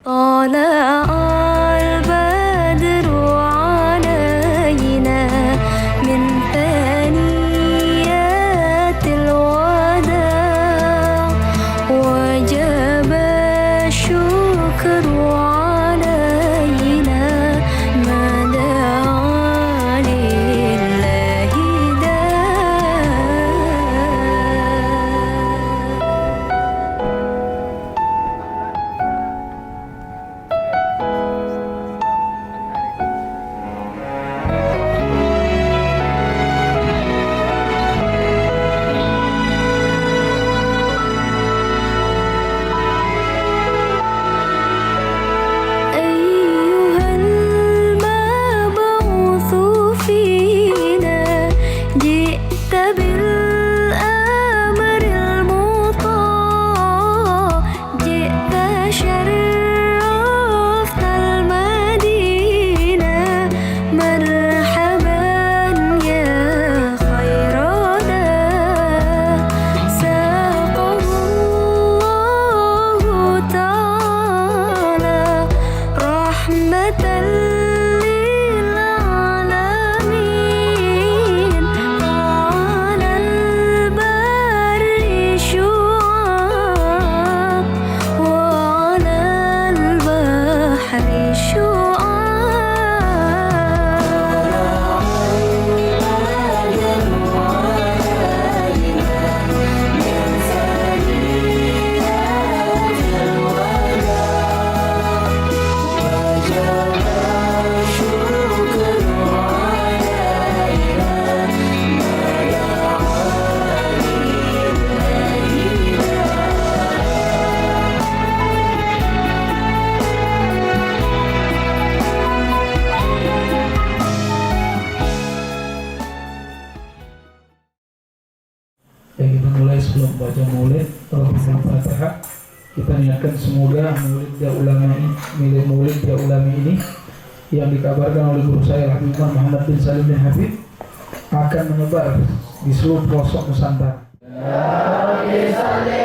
طلع البدر علينا من ثنيات الوداع وجب الشكر علينا ما دعا لله داع. أيها المبعوث فينا جئت بالأمر المطاع جئت شرفت المدينة مرحبا يا خير داع. ساقه الله تعالى رحمة للعالمين على البر شعاع وعلى البحر شعاع. Baik, kita mulai sebelum baca maulid Al-Fatihah Fatihah. Kita niatkan semoga maulid dia ulami ini yang dikabarkan oleh guru saya Habib Muhammad bin Salim bin Habib akan menyebar di seluruh pelosok Nusantara. Ya Rabbi salli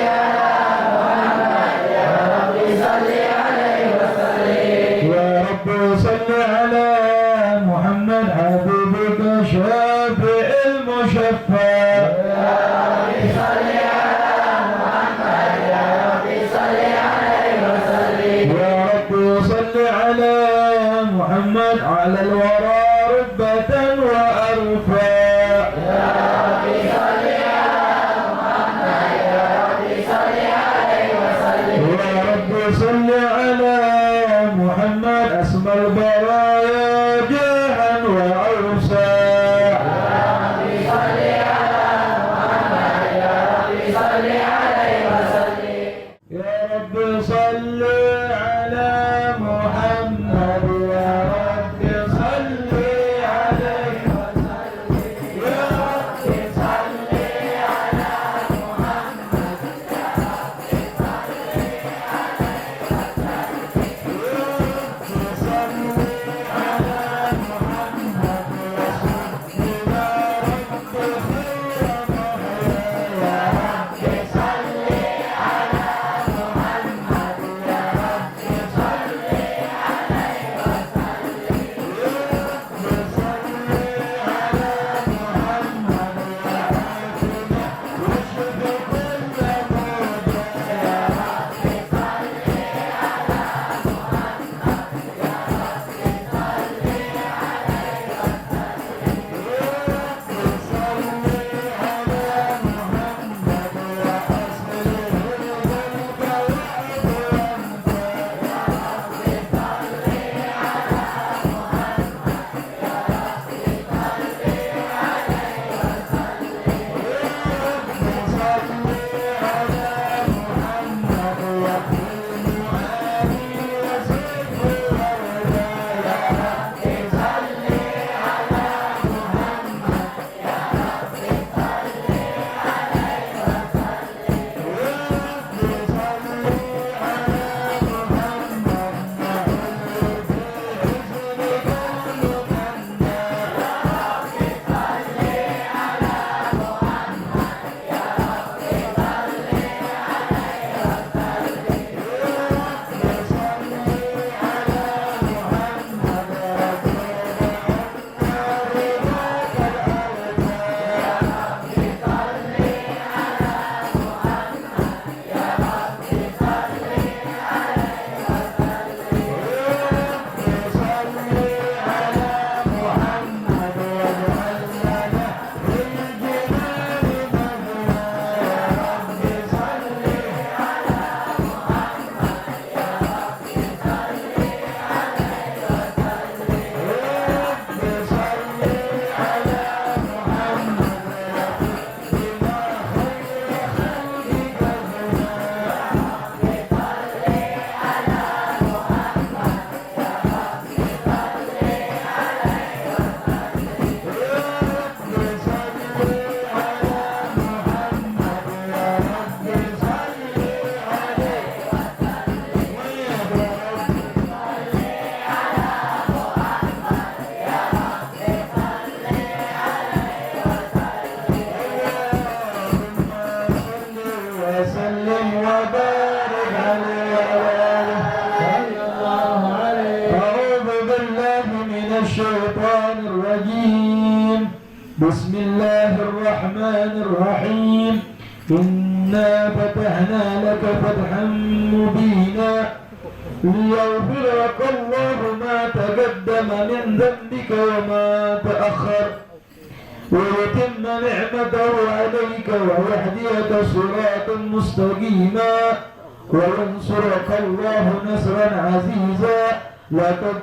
ala Muhammad habibika syafi'il musyaffa. محمد على الورى ربة وأرفع. يا ربي صل على محمد يا ربي صل عليه وسلم. يا ربي صل على محمد أسمى البرايا جاها وأوسع. يا ربي صل على محمد يا ربي صل عليه وسلم. يا ربي صل على محمد يا ربي صل عليه وسلم. يا ربي صل على محمد يا ربي صل عليه وسلم. يا ربي صل على محمد وسلم. يا ربي خير محيا يا ربي صل بسم الله الرحمن الرحيم إنا فتحنا لك فتحا مبينا ليغفر لك الله ما تقدم من ذنبك وما تأخر ويتم نعمته عليك ويهديك صراطا مستقيما وينصرك الله نصرا عزيزا لقد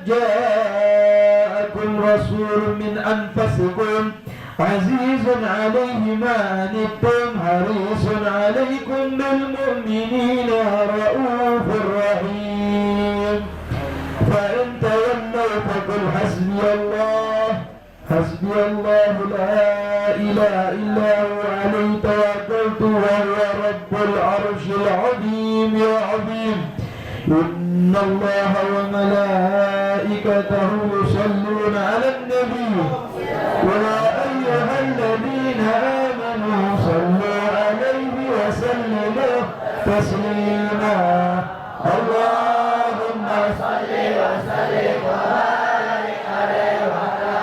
جاءكم رسول من أنفسكم عزيز عليه ما عنتم حريص عليكم بالمؤمنين رؤوف رحيم فإن تولوا فقل حسبي الله لا إله إلا هو عليه توكلت وهو رب العرش العظيم يا عظيم إن الله وملائكته يصلون على النبي يا أيها الذين آمنوا صلوا عليه وسلموا تسليما اللهم صل وسلم وبارك عليه وعلى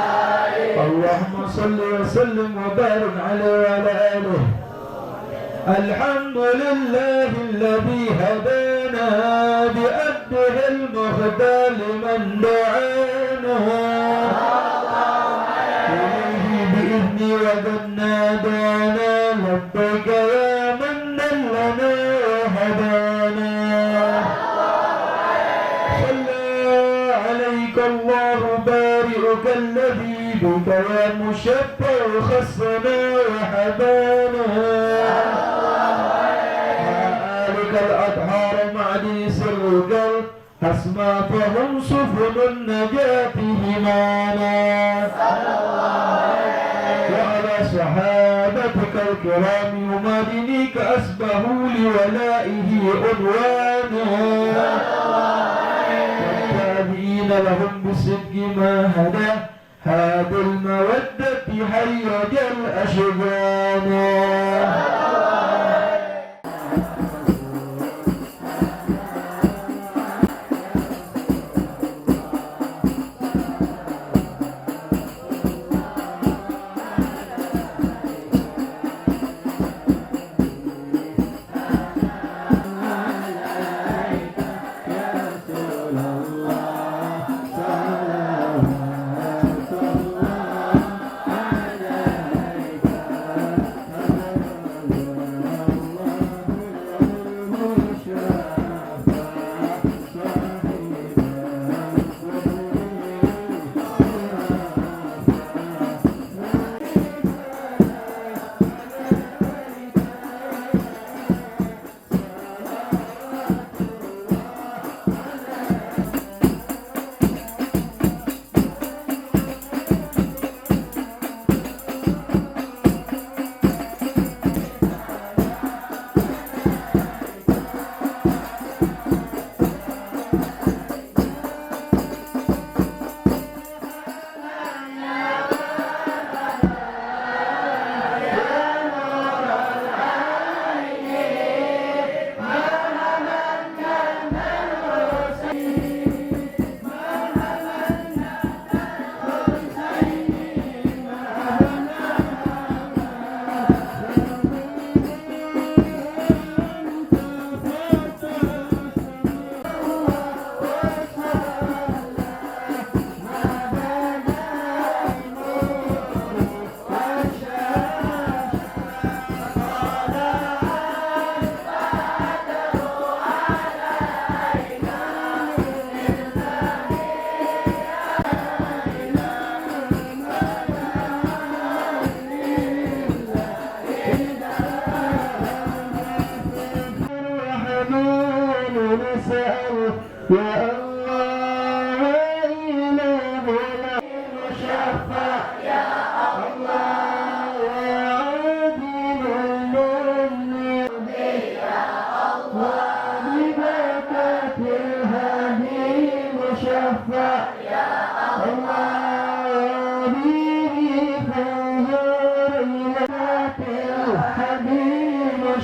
آله اللهم صل وسلم وبارك عليه وعلى آله الحمد لله الذي هدانا بأبده المختار لمن دعانا إليه بإذني وقد نادانا لبيك يا من دلنا وهدانا صلى عليك الله بارئك الذي بك يا مشفع خصنا وحبانا الأطهار معدن سرك أسمى فهم سفن النجاة همانا وعلى صحابتك الكرام يمادنيك أسبهوا لولائه عنوانا والتابعين لهم بصدق ما هدى هذا المودة حيج الأشجانا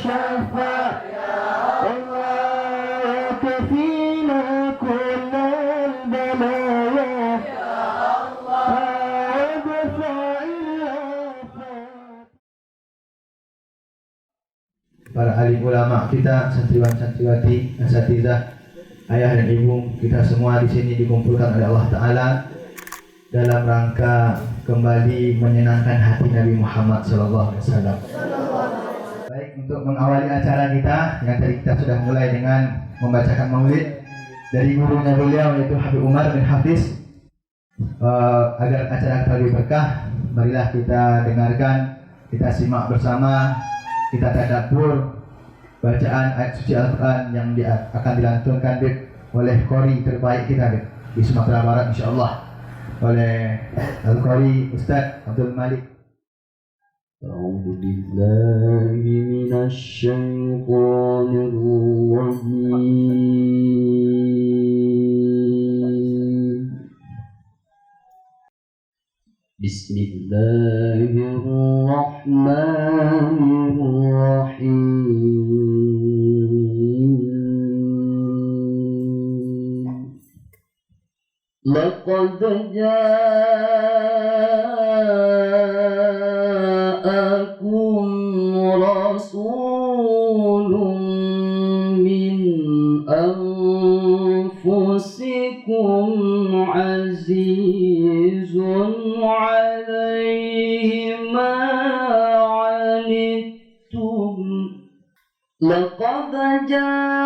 شفاء الله كفينا كل para alim ulama kita, santriwan-santriwati, asatidzah, ayah dan ibu kita semua di sini dikumpulkan oleh Allah Ta'ala dalam rangka kembali menyenangkan hati Nabi Muhammad SAW. Baik, untuk mengawali acara kita yang tadi kita sudah mulai dengan membacakan maulid dari gurunya beliau yaitu Habib Umar bin Hafiz. Agar acara kita lebih berkah, marilah kita dengarkan, kita simak bersama, kita tadabbur bacaan ayat suci Al-Quran yang akan dilantunkan oleh qori terbaik kita di Sumatera Barat insyaallah, oleh Al-Qori Ustaz Abdul Malik. A'udzu billahi minasy syaithanir rajim. Bismillahirrahmanirrahim. Laqad ja'akum rasulun min anfusikum azizun 'alaihi ma 'anittum. Laqad ja'akum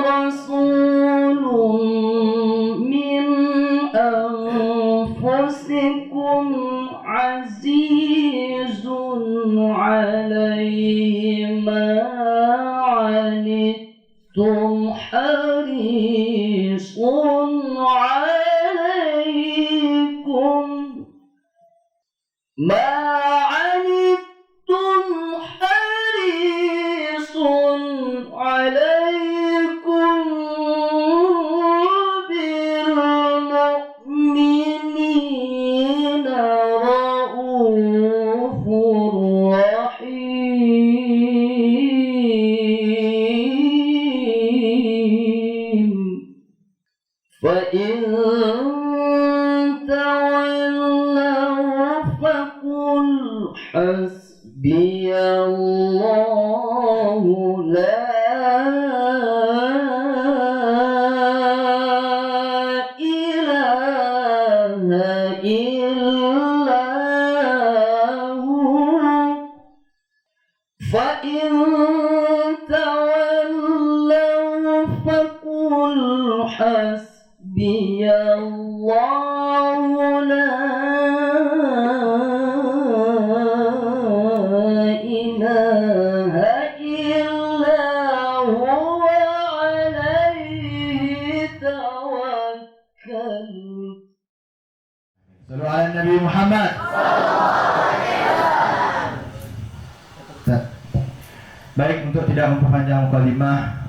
rasulun min anfusikum azizun 'alaihi ma 'anittum harisun 'alaikum ma 'anittum harisun 'alaikum bil mu'minina raufur rahim. Fa in tawallaw faqul hasbiyallahu la ilaha illa hu. Fa in tawallaw faqul hasbiyallahu la ilaha illa huwa 'alaihi tawakkal. Sallu ala Nabi Muhammad. Baik, untuk tidak memperpanjang mukadimah,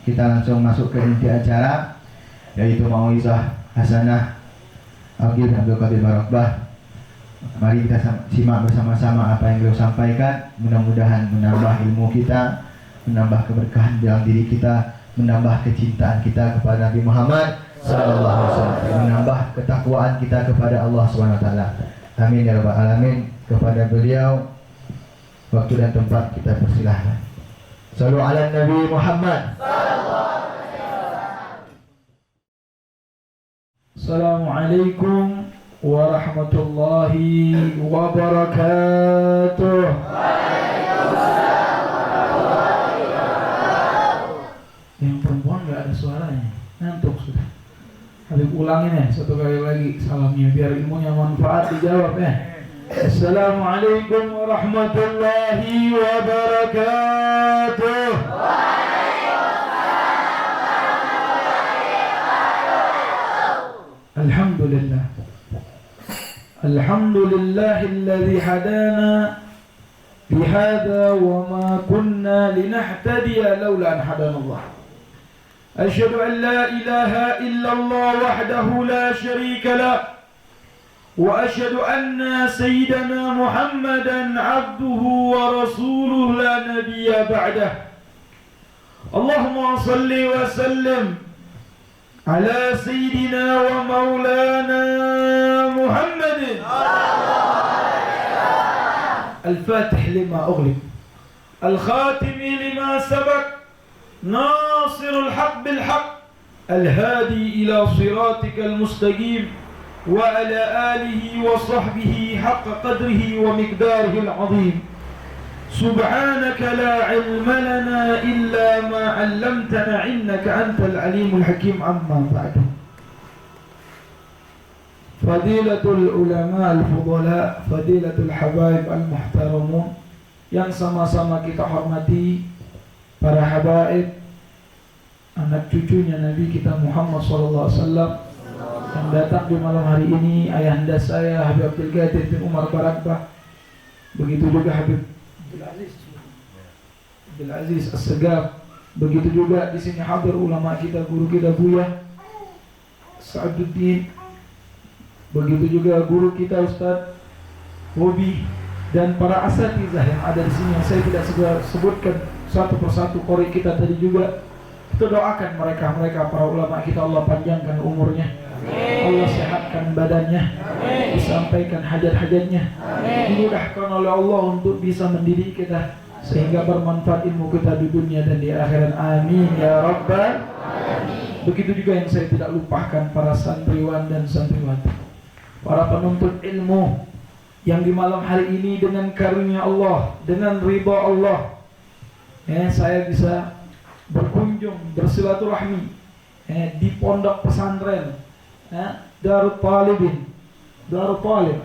kita langsung masuk ke inti acara, yaitu mauizah hasanah Agil Abdul Qadir Barakbah. Mari kita simak bersama-sama apa yang beliau sampaikan. Mudah-mudahan menambah ilmu kita, menambah keberkahan dalam diri kita, menambah kecintaan kita kepada Nabi Muhammad sallallahu alaihi wasallam, menambah ketakwaan kita kepada Allah Subhanahu wa taala. Amin ya rabbal alamin. Kepada beliau waktu dan tempat kita persilahkan. Sallu ala Nabi Muhammad. Assalamualaikum warahmatullahi wabarakatuh. Yang perempuan nggak ada suaranya, ngantuk sudah. Habib ulangin ya satu kali lagi salamnya biar ilmunya manfaat, dijawab ya. Assalamualaikum warahmatullahi wabarakatuh. Alhamdulillah. Alhamdulillahilladzi hadana lihada wa ma kunna linahtadiya laula an hadanallah. Asyhadu an la ilaha illallah wahdahu la syarika lah. وأشهد أن سيدنا محمدا عبده ورسوله لا نبي بعده. اللهم صل وسلم على سيدنا ومولانا محمد الفاتح لما أغلق الخاتم لما سبق ناصر الحق بالحق الهادي إلى صراطك المستقيم وعلى آله وصحبه حق قدره ومقداره العظيم سبحانك لا علم لنا إلا ما علمتنا إنك أنت العليم الحكيم أما بعد فضيلة العلماء الفضلاء فضيلة الحبايب المحترمون yang sama-sama kita hormati, para habaib, anak cucunya Nabi kita Muhammad SAW yang datang di malam hari ini, ayahanda saya Habib Abdul Qadir bin Umar Barakbah, begitu juga Habib Abdul Aziz As-Segaf, begitu juga di sini hadir ulama kita, guru kita Buya Sa'aduddin, begitu juga guru kita Ustaz Hobi, dan para asatizah yang ada di sini yang saya tidak segera sebutkan satu persatu, qori kita tadi juga. Kita doakan mereka para ulama kita, Allah panjangkan umurnya, Allah sehatkan badannya, disampaikan hajat-hajatnya, dimudahkan oleh Allah untuk bisa mendidik kita sehingga bermanfaat ilmu kita di dunia dan di akhirat. Amin ya rabbal alamin. Begitu juga yang saya tidak lupakan para santriwan dan santriwati, para penuntut ilmu yang di malam hari ini dengan karunia Allah, dengan ridha Allah, saya bisa berkunjung, bersilaturahmi di pondok pesantren Darut Talibin, Darut Talib.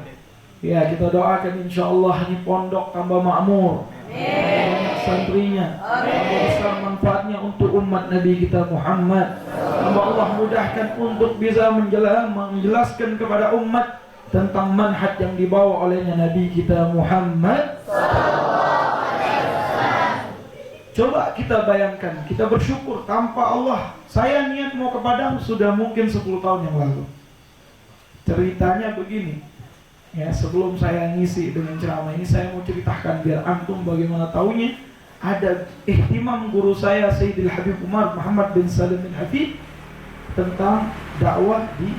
Ya, kita doakan insyaallah ini pondok tambah makmur, banyak santrinya, tambah besar manfaatnya untuk umat Nabi kita Muhammad. Allah mudahkan untuk bisa menjelaskan kepada umat tentang manhaj yang dibawa olehnya Nabi kita Muhammad. Coba kita bayangkan, kita bersyukur tanpa Allah. Saya niat mau ke Padang sudah mungkin 10 tahun yang lalu. Ceritanya begini, ya, sebelum saya ngisi dengan ceramah ini, saya mau ceritakan biar antum bagaimana taunya. Ada ihtimam guru saya Sayyidil Habib Umar Muhammad bin Salim bin Hafid tentang dakwah di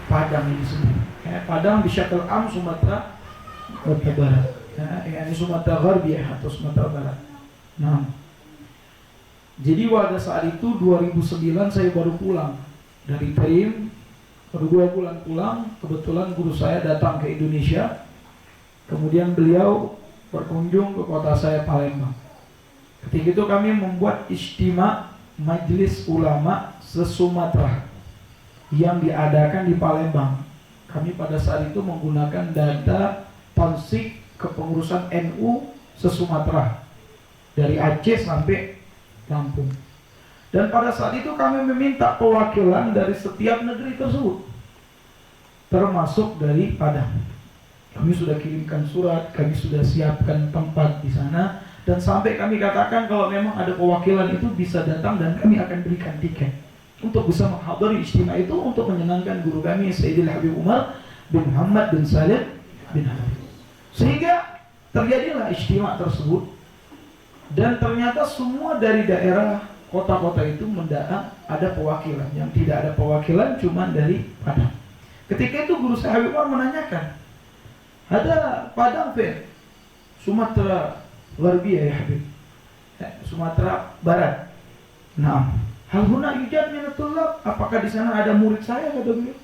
Padang ini sendiri. Padang di Syakal Am, Sumatera Barat, ini Sumatera Gharbi atau Sumatera Barat. Nah, jadi pada saat itu 2009 saya baru pulang dari Tarim, baru 2 bulan pulang. Kebetulan guru saya datang ke Indonesia, kemudian beliau berkunjung ke kota saya Palembang. Ketika itu kami membuat ijtima Majelis Ulama se-Sumatera yang diadakan di Palembang. Kami pada saat itu menggunakan data tansik kepengurusan NU se-Sumatera dari Aceh sampai Lampung. Dan pada saat itu kami meminta perwakilan dari setiap negeri tersebut, termasuk dari Padang. Kami sudah kirimkan surat, kami sudah siapkan tempat di sana, dan sampai kami katakan kalau memang ada perwakilan itu bisa datang dan kami akan berikan tiket untuk bisa menghadiri ijtima itu untuk menyenangkan guru kami Sayyidil Habib Umar bin Muhammad bin Salim bin Hafid. Sehingga terjadilah ijtima tersebut, dan ternyata semua dari daerah kota-kota itu mendaang ada perwakilan. Yang tidak ada perwakilan cuma dari Padang. Ketika itu guru saya Habib Umar menanyakan, ada Padang Sumatera Gharbi ya Habib, Sumatera Barat. Nah, hal huna yujad minatullah, apakah di sana ada murid saya, kata beliau?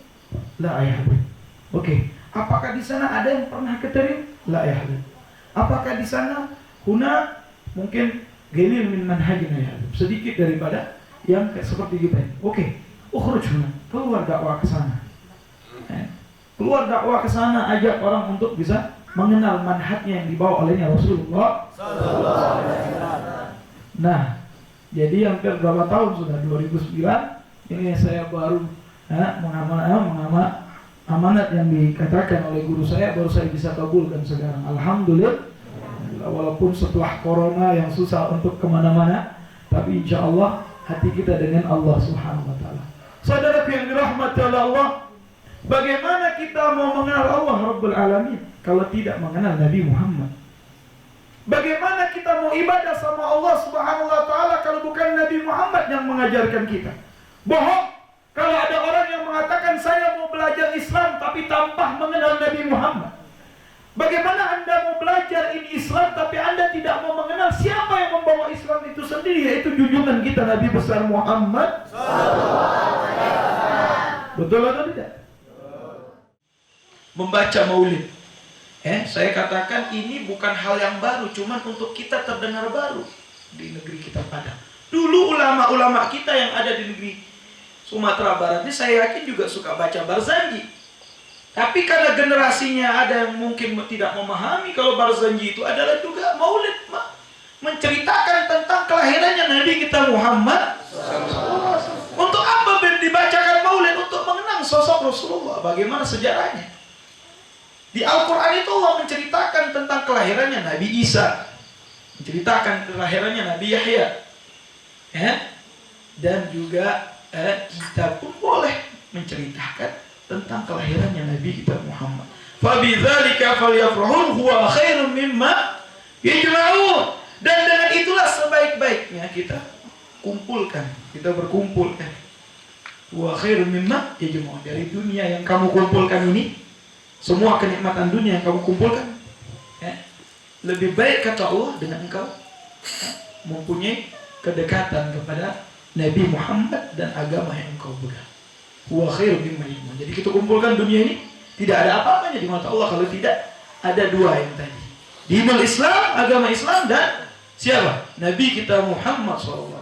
La ya Habib. Oke, apakah di sana ada yang pernah keterim? La ya Habib. Apakah di sana huna mungkin gelil min manhajina ya Habib, sedikit daripada yang seperti kita ini. Oke, ukhruj huna, keluar dakwah ke sana. Keluar dakwah ke sana, ajak orang untuk bisa mengenal manhajnya yang dibawa olehnya Rasulullah sallallahu alaihi wasallam. Nah, jadi hampir berapa tahun sudah, 2009 ini saya baru mengamanat amanat yang dikatakan oleh guru saya, baru saya bisa kabulkan sekarang. Alhamdulillah, walaupun setelah corona yang susah untuk kemana-mana, tapi insya Allah hati kita dengan Allah Subhanahu Wa Taala. Saudara yang dirahmati oleh Allah, bagaimana kita mau mengenal Allah Rabbul Alamin kalau tidak mengenal Nabi Muhammad? Bagaimana kita mau ibadah sama Allah Subhanahu Wa Taala kalau bukan Nabi Muhammad yang mengajarkan kita? Bohong kalau ada orang yang mengatakan saya mau belajar Islam tapi tanpa mengenal Nabi Muhammad. Bagaimana Anda mau belajar ini Islam tapi Anda tidak mau mengenal siapa yang membawa Islam itu sendiri, yaitu junjungan kita Nabi besar Muhammad. Betul atau tidak? Membaca maulid. Saya katakan ini bukan hal yang baru, cuman untuk kita terdengar baru di negeri kita Padang. Dulu ulama-ulama kita yang ada di negeri Sumatera Barat ini saya yakin juga suka baca Barzanji. Tapi karena generasinya ada yang mungkin tidak memahami kalau Barzanji itu adalah juga maulid, menceritakan tentang kelahirannya Nabi kita Muhammad. Untuk apa dibacakan maulid? Untuk mengenang sosok Rasulullah, bagaimana sejarahnya. Di Al-Quran itu Allah menceritakan tentang kelahirannya Nabi Isa, menceritakan kelahirannya Nabi Yahya, dan juga kita pun boleh menceritakan tentang kelahirannya Nabi kita Muhammad. Fabidzalika falyafrahun huwa khairun mimma yajma'un. Dan dengan itulah sebaik-baiknya kita kumpulkan, kita berkumpul. Huwa khairun mimma yajma'un. Dari dunia yang kamu kumpulkan ini, semua kenikmatan dunia yang kamu kumpulkan, lebih baik kata Allah dengan engkau mempunyai kedekatan kepada Nabi Muhammad dan agama yang engkau pegang. Wa khairu mimma yajma'un. Jadi kita kumpulkan dunia ini tidak ada apa-apanya di mata Allah kalau tidak ada dua yang tadi. Dinul Islam, agama Islam, dan siapa? Nabi kita Muhammad SAW.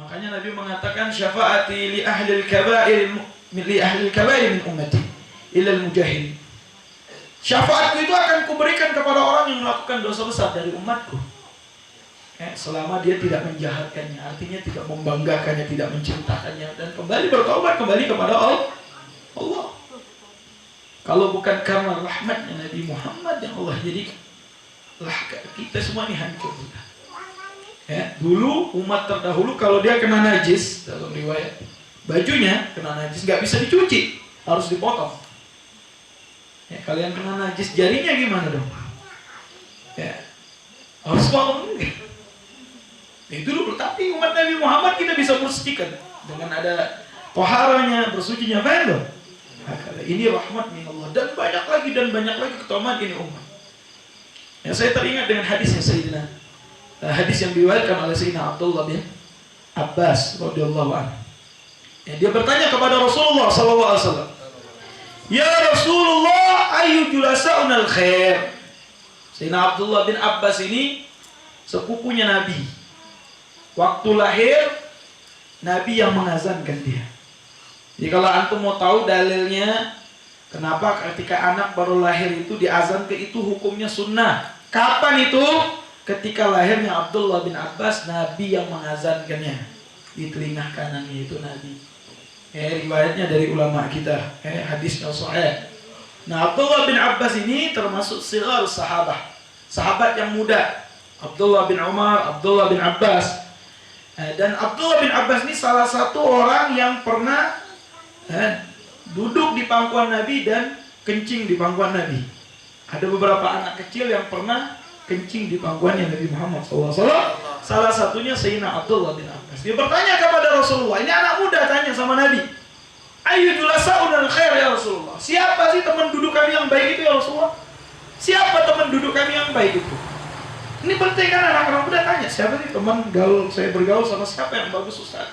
Makanya Nabi mengatakan syafaati li ahli al-kaba'ir min ummati illa al-mujahidin. Syafaatku itu akan kuberikan kepada orang yang melakukan dosa besar dari umatku. Selama dia tidak menjahatkannya, artinya tidak membanggakannya, tidak mencintakannya, dan kembali bertobat kembali kepada Allah. Kalau bukan karena rahmatnya Nabi Muhammad yang Allah jadikan, kita semua ini hancur. Dulu umat terdahulu kalau dia kena najis, dalam riwayat bajunya kena najis nggak bisa dicuci, harus dipotong. Kalian kena najis jarinya gimana dong? Harus potong. Itu dulu, tapi umat Nabi Muhammad kita bisa bersihkan dengan ada toharanya, bersucinya, faham? Ini rahmat min Allah, dan banyak lagi keutamaan ini umat. Saya teringat dengan hadisnya Sayyidina, hadis yang diriwayatkan oleh Sayyidina Abdullah bin Abbas radhiyallahu anhu. Dia bertanya kepada Rasulullah SAW, Ya Rasulullah, ayu julasa'unal khair. Sayyidina Abdullah bin Abbas ini sepupunya Nabi. Waktu lahir, Nabi yang mengazankan dia. Jadi kalau antum mau tahu dalilnya, kenapa ketika anak baru lahir itu diazankan, itu hukumnya sunnah. Kapan itu? Ketika lahirnya Abdullah bin Abbas, Nabi yang mengazankannya. Di telinga kanannya itu Nabi. Riwayatnya dari ulama kita, hadisnya sahih. Nah, Abdullah bin Abbas ini termasuk sigar sahabat, sahabat yang muda. Abdullah bin Umar, Abdullah bin Abbas. Dan Abdullah bin Abbas ini salah satu orang yang pernah duduk di pangkuan Nabi dan kencing di pangkuan Nabi. Ada beberapa anak kecil yang pernah kencing di pangkuannya Nabi Muhammad SAW. Salah satunya Sayyidina Abdullah bin Abbas. Dia bertanya kepada Rasulullah, ini anak muda tanya sama Nabi, Ayu julasa'unal khair ya Rasulullah. Siapa sih teman duduk kami yang baik itu ya Rasulullah? Siapa teman duduk kami yang baik itu? Ini penting kan, anak-anak muda tanya, siapa sih teman gaul, saya bergaul sama siapa yang bagus Ustaz?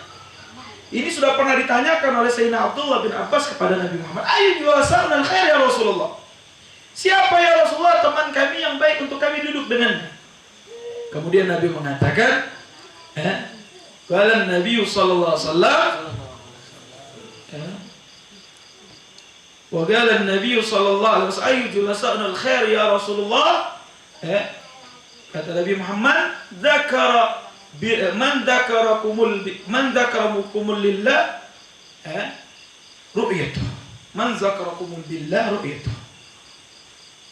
Ini sudah pernah ditanyakan oleh Sayyidina Abdullah bin Abbas kepada Nabi Muhammad. Ayu julasa'unal khair ya Rasulullah. Siapa ya Rasulullah teman kami yang baik untuk kami duduk dengannya? Kemudian Nabi mengatakan, qala Nabi sallallahu alaihi wasallam, wa qala Nabi sallallahu alaihi wasallam, ayu julasa'unal khair ya Rasulullah. Kata Nabi Muhammad, man dzakarakumul lillah ru'yatu. Man dzakarakumul billah ru'yatu.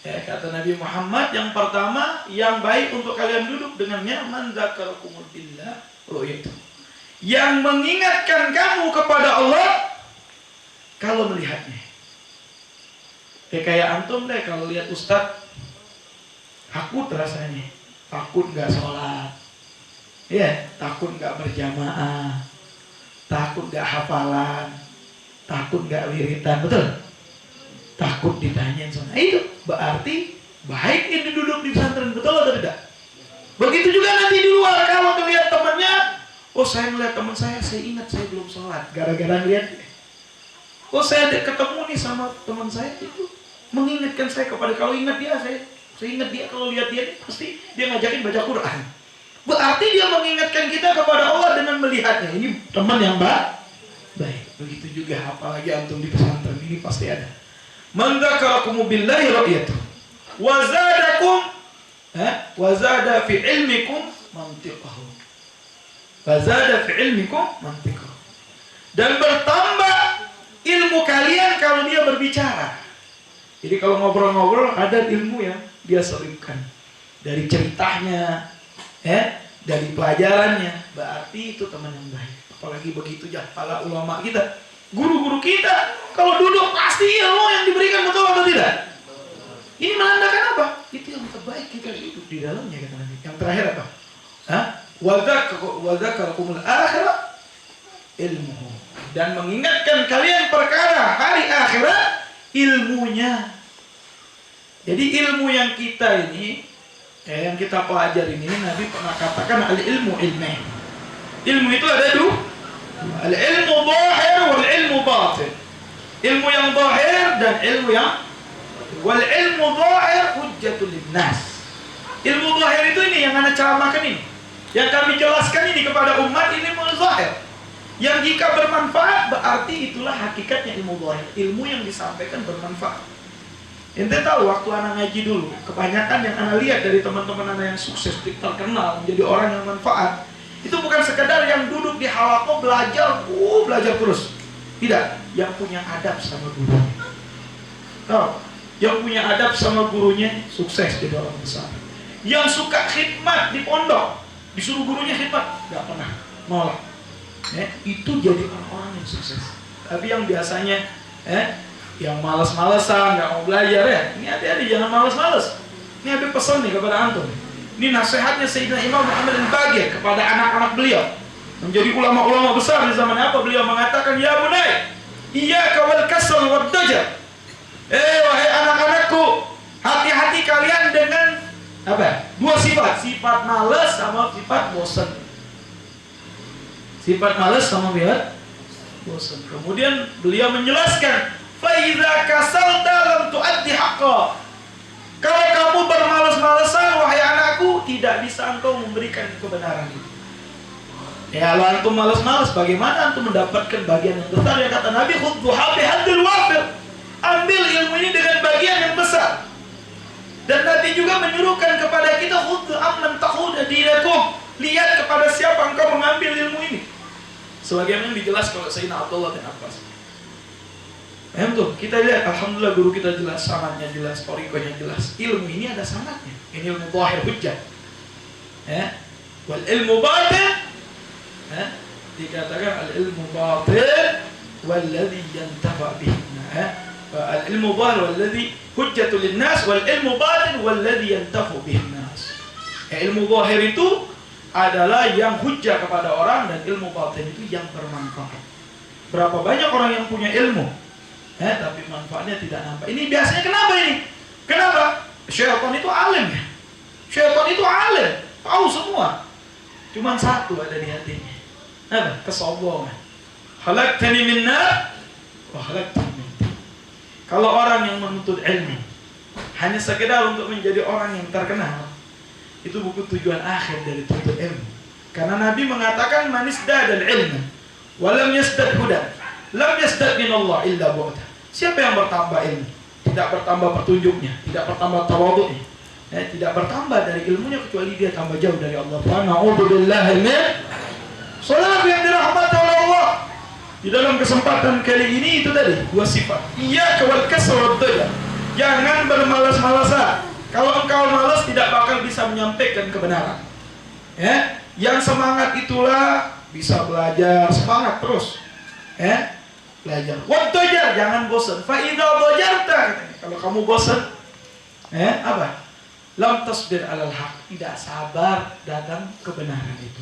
Kata Nabi Muhammad, yang pertama yang baik untuk kalian duduk dengannya, man dzakarakumul billah ru'yatu. Yang mengingatkan kamu kepada Allah kalau melihatnya. Kayak antum deh kalau lihat ustaz, takut rasanya. Takut gak sholat, takut gak berjamaah, takut gak hafalan, takut gak wiritan, betul? Takut. takut ditanyain sama itu berarti baik ini duduk di pesantren, betul atau tidak? Begitu juga nanti di luar kalau ngelihat temannya, oh saya melihat teman saya ingat saya belum sholat gara-gara lihat. Oh saya ketemu nih sama teman saya itu mengingatkan saya kepada, kalau ingat dia saya ingat dia, kalau lihat dia pasti dia ngajakin baca Quran. Berarti dia mengingatkan kita kepada Allah dengan melihatnya. Ini teman yang baik. Begitu juga apalagi antum di pesantren ini pasti ada. Man dzakarakum billahi ra'yatuh wa zadakum wa zada fi ilmikum mantiqahu. Wa zada fi ilmikum mantiqahu. Dan bertambah ilmu kalian kalau dia berbicara. Jadi kalau ngobrol-ngobrol ada ilmu yang dia selipkan dari ceritanya, dari pelajarannya, berarti itu teman yang baik. Apalagi begitu ya para ulama kita, guru-guru kita, kalau duduk pasti ilmu yang diberikan, betul atau tidak? Ini menandakan apa? Itu yang terbaik kita hidup di dalamnya, kata Nabi. Yang terakhir apa? Wa dzakarakumul akhirah ilmuhu, dan mengingatkan kalian perkara hari akhirat ilmunya. Jadi ilmu yang kita ini, yang kita pelajari ini, Nabi pernah katakan al-ilmu ilmeh. Ilmu itu ada dua, al-ilmu zahir wal ilmu batin. Ilmu yang zahir dan ilmu yang wal ilmu zahir hujjatul linnas. Ilmu zahir itu ini yang Anda ceramahkan ini, yang kami jelaskan ini kepada umat, ini ilmu zahir. Yang jika bermanfaat berarti itulah hakikatnya ilmu zahir. Ilmu yang disampaikan bermanfaat. Ente tahu waktu anak ngaji dulu, kebanyakan yang anak lihat dari teman-teman anak yang sukses, terkenal, menjadi orang yang manfaat, itu bukan sekedar yang duduk di halaqah belajar terus. Tidak, yang punya adab sama gurunya. Tahu? Yang punya adab sama gurunya sukses jadi orang besar. Yang suka khidmat di pondok, disuruh gurunya khidmat, nggak pernah nolak. Itu jadi orang-orang yang sukses. Tapi yang biasanya yang malas-malasan, nggak mau belajar ya, ini hati-hati jangan malas-malas. Ini ada pesan nih kepada antum. Ini nasihatnya Sayyidina Imam Muhammad al-Baqir kepada anak-anak beliau, menjadi ulama-ulama besar di zaman apa. Beliau mengatakan, ya bunai, iyyaka wal kasal wad dajar. Wahai anak-anakku, hati-hati kalian dengan apa? Dua sifat malas sama sifat bosan. Sifat malas sama bosan. Kemudian beliau menjelaskan, فَإِذَا كَسَلْتَ لَمْ تُؤَدِّ حَقَّهُ. Kalau kamu bermalas-malasan, wahai anakku, tidak bisa engkau memberikan kebenaran itu. Ya, kalau antum malas-malas, bagaimana antum mendapatkan bagian yang besar? Yang kata Nabi, khudduha bihadzil wafir. Ambil ilmu ini dengan bagian yang besar. Dan Nabi juga menyuruhkan kepada kita, khuddu amman takhudha dinakum. Lihat kepada siapa engkau mengambil ilmu ini. Sebagaimana dijelaskan oleh Sayyidina Abdullah bin Abbas. Kita lihat, alhamdulillah guru kita jelas, sanadnya jelas, thariqahnya jelas. Ilmu ini ada sanadnya. Ini ilmu zahir hujjah. Wal ilmu batin, dikatakan al ilmu batin walladhi yantafa bihi. Al ilmu zahir walladhi hujjatul linnas, wal ilmu batin walladhi yantafu bihi nas. Ilmu zahir itu adalah yang hujjah kepada orang, dan ilmu batin itu yang bermanfaat. Berapa banyak orang yang punya ilmu, tapi manfaatnya tidak nampak. Ini biasanya kenapa ini? Kenapa? Syaitan itu alim ya. Syaitan itu alim, tahu semua. Cuman satu ada di hatinya. Apa? Kesombongan. Khalaqtani min nar wa khalaqtani min tin. Kalau orang yang menuntut ilmu hanya sekedar untuk menjadi orang yang terkenal, itu bukan tujuan akhir dari tuntut ilmu. Karena Nabi mengatakan, man isdadal ilma wa lam yasdad hudan lam yasdad min Allah illa bu'ta. Siapa yang bertambah ilmu, tidak bertambah petunjuknya, tidak bertambah tawadhu'nya, tidak bertambah dari ilmunya, kecuali dia tambah jauh dari Allah. Na'udzubillahi min salat yang dirahmati oleh Allah. Di dalam kesempatan kali ini itu tadi dua sifat. Iyyaka wal kasal wad dajar. Jangan bermalas-malasan. Kalau engkau malas tidak bakal bisa menyampaikan kebenaran. Yang semangat itulah bisa belajar, semangat terus. Belajar. Wadajar, jangan bosan. Fa'idha dajarta, kalau kamu bosan, apa? Lam tasbir alal haq, tidak sabar dalam kebenaran itu.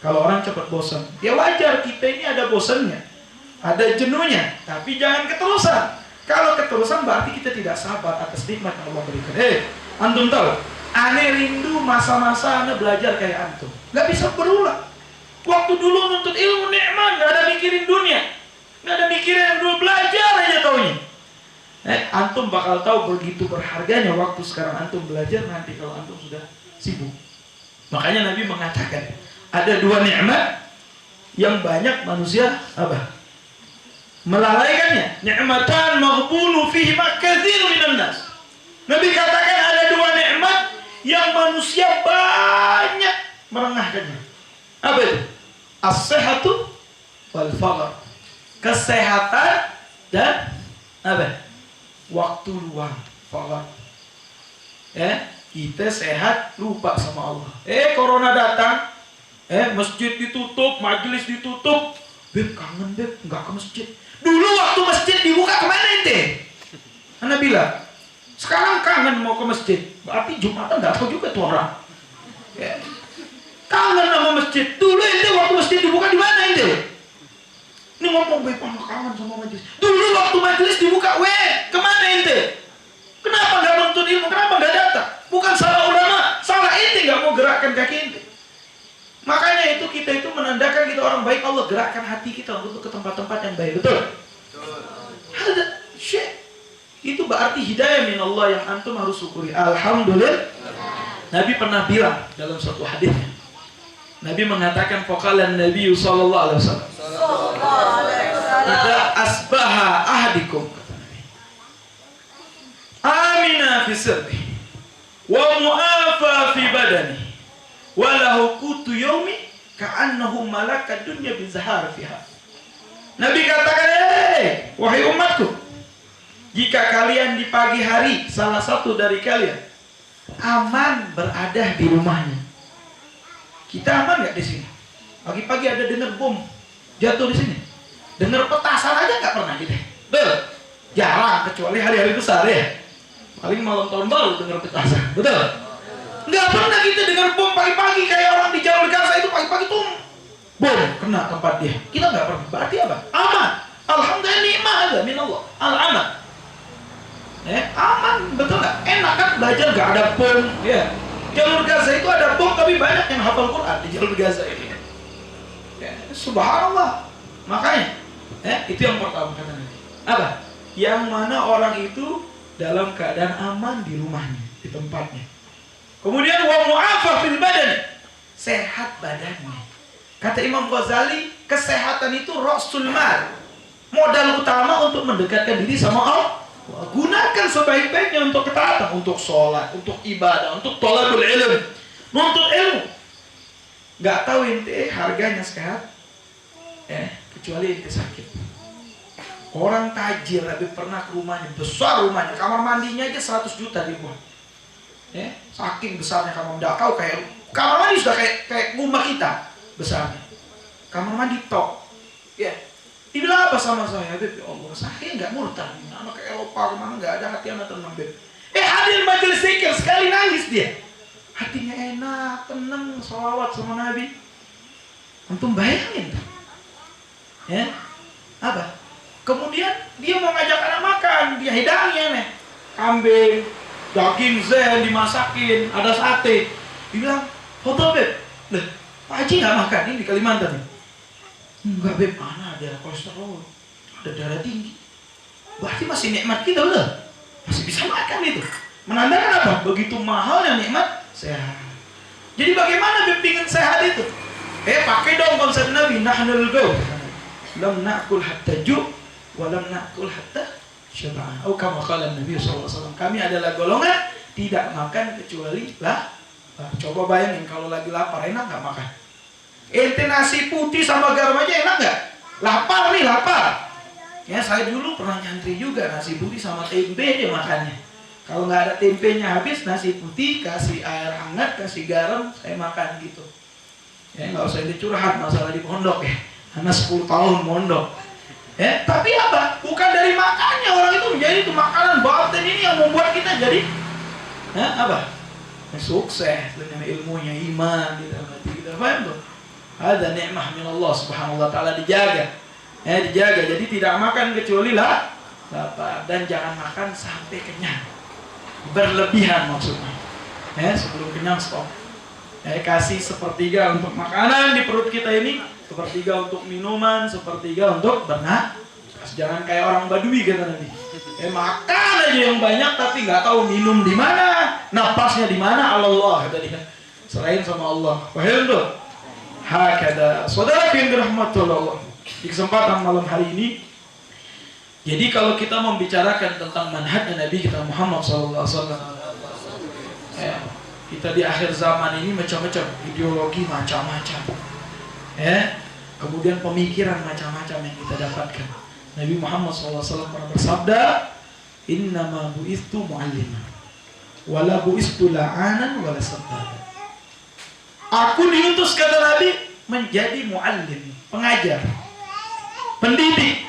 Kalau orang cepat bosan, ya wajar, kita ini ada bosannya, ada jenuhnya, tapi jangan keterusan. Kalau keterusan berarti kita tidak sabar atas nikmat yang Allah berikan. Antum tahu, ane rindu masa-masa ane belajar kayak antum. Gak bisa berulang. Waktu dulu nuntut ilmu nikmat, gak ada mikirin dunia, gak ada mikirin yang dulu belajar aja taunya. Antum bakal tahu begitu berharganya waktu sekarang antum belajar nanti kalau antum sudah sibuk. Makanya Nabi mengatakan ada dua nikmat yang banyak manusia melalaikannya. Ni'matan maghbunu fihi katsirun minan nas. Nabi katakan ada dua nikmat yang manusia banyak merengahkannya. Apa itu? As-sihhatu wal faqr. Kesehatan dan waktu luang. Faqr. Kita sehat lupa sama Allah. Corona datang, masjid ditutup, majelis ditutup. Beb kangen beb, nggak ke masjid. Dulu waktu masjid dibuka kemana ente? Anda bilang, sekarang kangen mau ke masjid. Berarti Jumatan nggak tahu juga tuh orang. Kangen sama masjid. Dulu ente waktu masjid dibuka di mana ente? Ini ngomong beb, kangen sama majelis. Dulu waktu majelis dibuka, kemana ente? Kenapa nggak nuntut ilmu? Kenapa nggak datang? Bukan salah ulama, salah ente nggak mau gerakkan kaki ente. Makanya itu kita itu menandakan kita orang baik, Allah gerakkan hati kita untuk ke tempat-tempat yang baik. Betul? Itu berarti hidayah min Allah yang antum harus syukuri. Alhamdulillah. Nabi pernah bilang dalam suatu hadisnya. Nabi mengatakan faqala Nabi sallallahu alaihi wasallam. Ada asbaha ahadikum. Amina fi sirri wa mu'afa fi badani. Walahu kutu yaumi ka'annahu malakad dunya bizahar fiha. Nabi katakan, wahai umatku, jika kalian di pagi hari salah satu dari kalian aman berada di rumahnya. Kita aman nggak di sini? Pagi-pagi ada dengar bom jatuh di sini, dengar petasan aja nggak pernah gitu. Jarang kecuali hari-hari besar ya. Paling malam tahun baru dengar petasan, betul? Nggak pernah kita dengar bom pagi-pagi kayak orang di jalur Gaza itu pagi-pagi tuh bom kena tempat dia. Kita nggak pernah. Berarti apa? Aman. Alhamdulillah nikmat ada min Allah. Al-aman. Aman, betul nggak? Enak kan belajar nggak ada bom. Ya. Jalur Gaza itu ada bom tapi banyak yang hafal Quran di jalur Gaza ini. Subhanallah. Makanya, itu yang pertama kata Nabi. Apa? Yang mana orang itu dalam keadaan aman di rumahnya, di tempatnya. Kemudian wa mu'afa fil badan, sehat badannya. Kata Imam Ghazali, kesehatan itu rasul mal, modal utama untuk mendekatkan diri sama Allah. Gunakan sebaik-baiknya untuk ketaatan, untuk sholat, untuk ibadah, untuk thalabul ilm, nuntut ilmu. Gak tahu ente harganya sehat, kecuali ente sakit. Orang tajir, Nabi pernah ke rumahnya, besar rumahnya, kamar mandinya aja 100 juta dibuat. Saking besarnya kamar mandi, kau kayak kamar mandi sudah kayak rumah kita besarnya. Kamar mandi tok. Dibilang apa sama saya? Beb, ya Allah, saya nggak murtad. Anak ke Eropa kemana nggak ada hati anak tenang beb. Hadir majelis zikir sekali nangis dia. Hatinya enak, tenang, sholawat sama Nabi. Antum bayangin, apa? Kemudian dia mau ngajak anak makan, dia hidangnya kambing, daging zen dimasakin, ada sate. Dibilang, foto beb, Pak Haji nggak makan ini di Kalimantan. Enggak beb, mana ada kolesterol, ada darah tinggi. Berarti masih nikmat kita loh, masih bisa makan itu. Menandakan apa? Begitu mahalnya nikmat sehat. Jadi bagaimana beb pingin sehat itu? Pakai dong konsep Nabi, nahnul gaw, lam na'kul hatta ju', wa lam na'kul hatta syaba'an. Kama qala Nabi SAW, kami adalah golongan tidak makan kecuali coba bayangin kalau lagi lapar, enak nggak makan? Ente nasi putih sama garam aja enak nggak? Lapar nih, lapar. Saya dulu pernah nyantri juga, nasi putih sama tempe dia makannya. Kalau nggak ada tempenya habis, nasi putih kasih air hangat, kasih garam, saya makan gitu. Nggak usah dicurhat masalah di pondok Anak 10 tahun mondok. Tapi apa? Bukan dari makannya orang itu menjadi itu makanan batin ini yang membuat kita jadi sukses dengan ilmunya, iman di dalam hati kita. Paham tuh? Ada nikmah min Allah subhanahu wa ta'ala dijaga. Dijaga. Jadi tidak makan kecuali lapar, dan jangan makan sampai kenyang. Berlebihan maksudnya. Sebelum kenyang stop. Kasih sepertiga untuk makanan di perut kita ini, sepertiga untuk minuman, sepertiga untuk bernapas. Jangan kayak orang Badui kata Nabi. Makan aja yang banyak tapi nggak tahu minum di mana, napasnya di mana, Allah kata dia. Selain sama Allah. Paham tuh? Hakada. Saudara yang dirahmati Allah. Di kesempatan malam hari ini, jadi kalau kita membicarakan tentang manhajnya Nabi kita Muhammad SAW, kita di akhir zaman ini macam-macam, ideologi macam-macam, kemudian pemikiran macam-macam yang kita dapatkan. Nabi Muhammad SAW pernah bersabda, innama bu'istu mu'allimah, wala bu'istu la'anan wala sabbahan. Aku diutus kata Nabi menjadi mu'allim, pengajar, pendidik,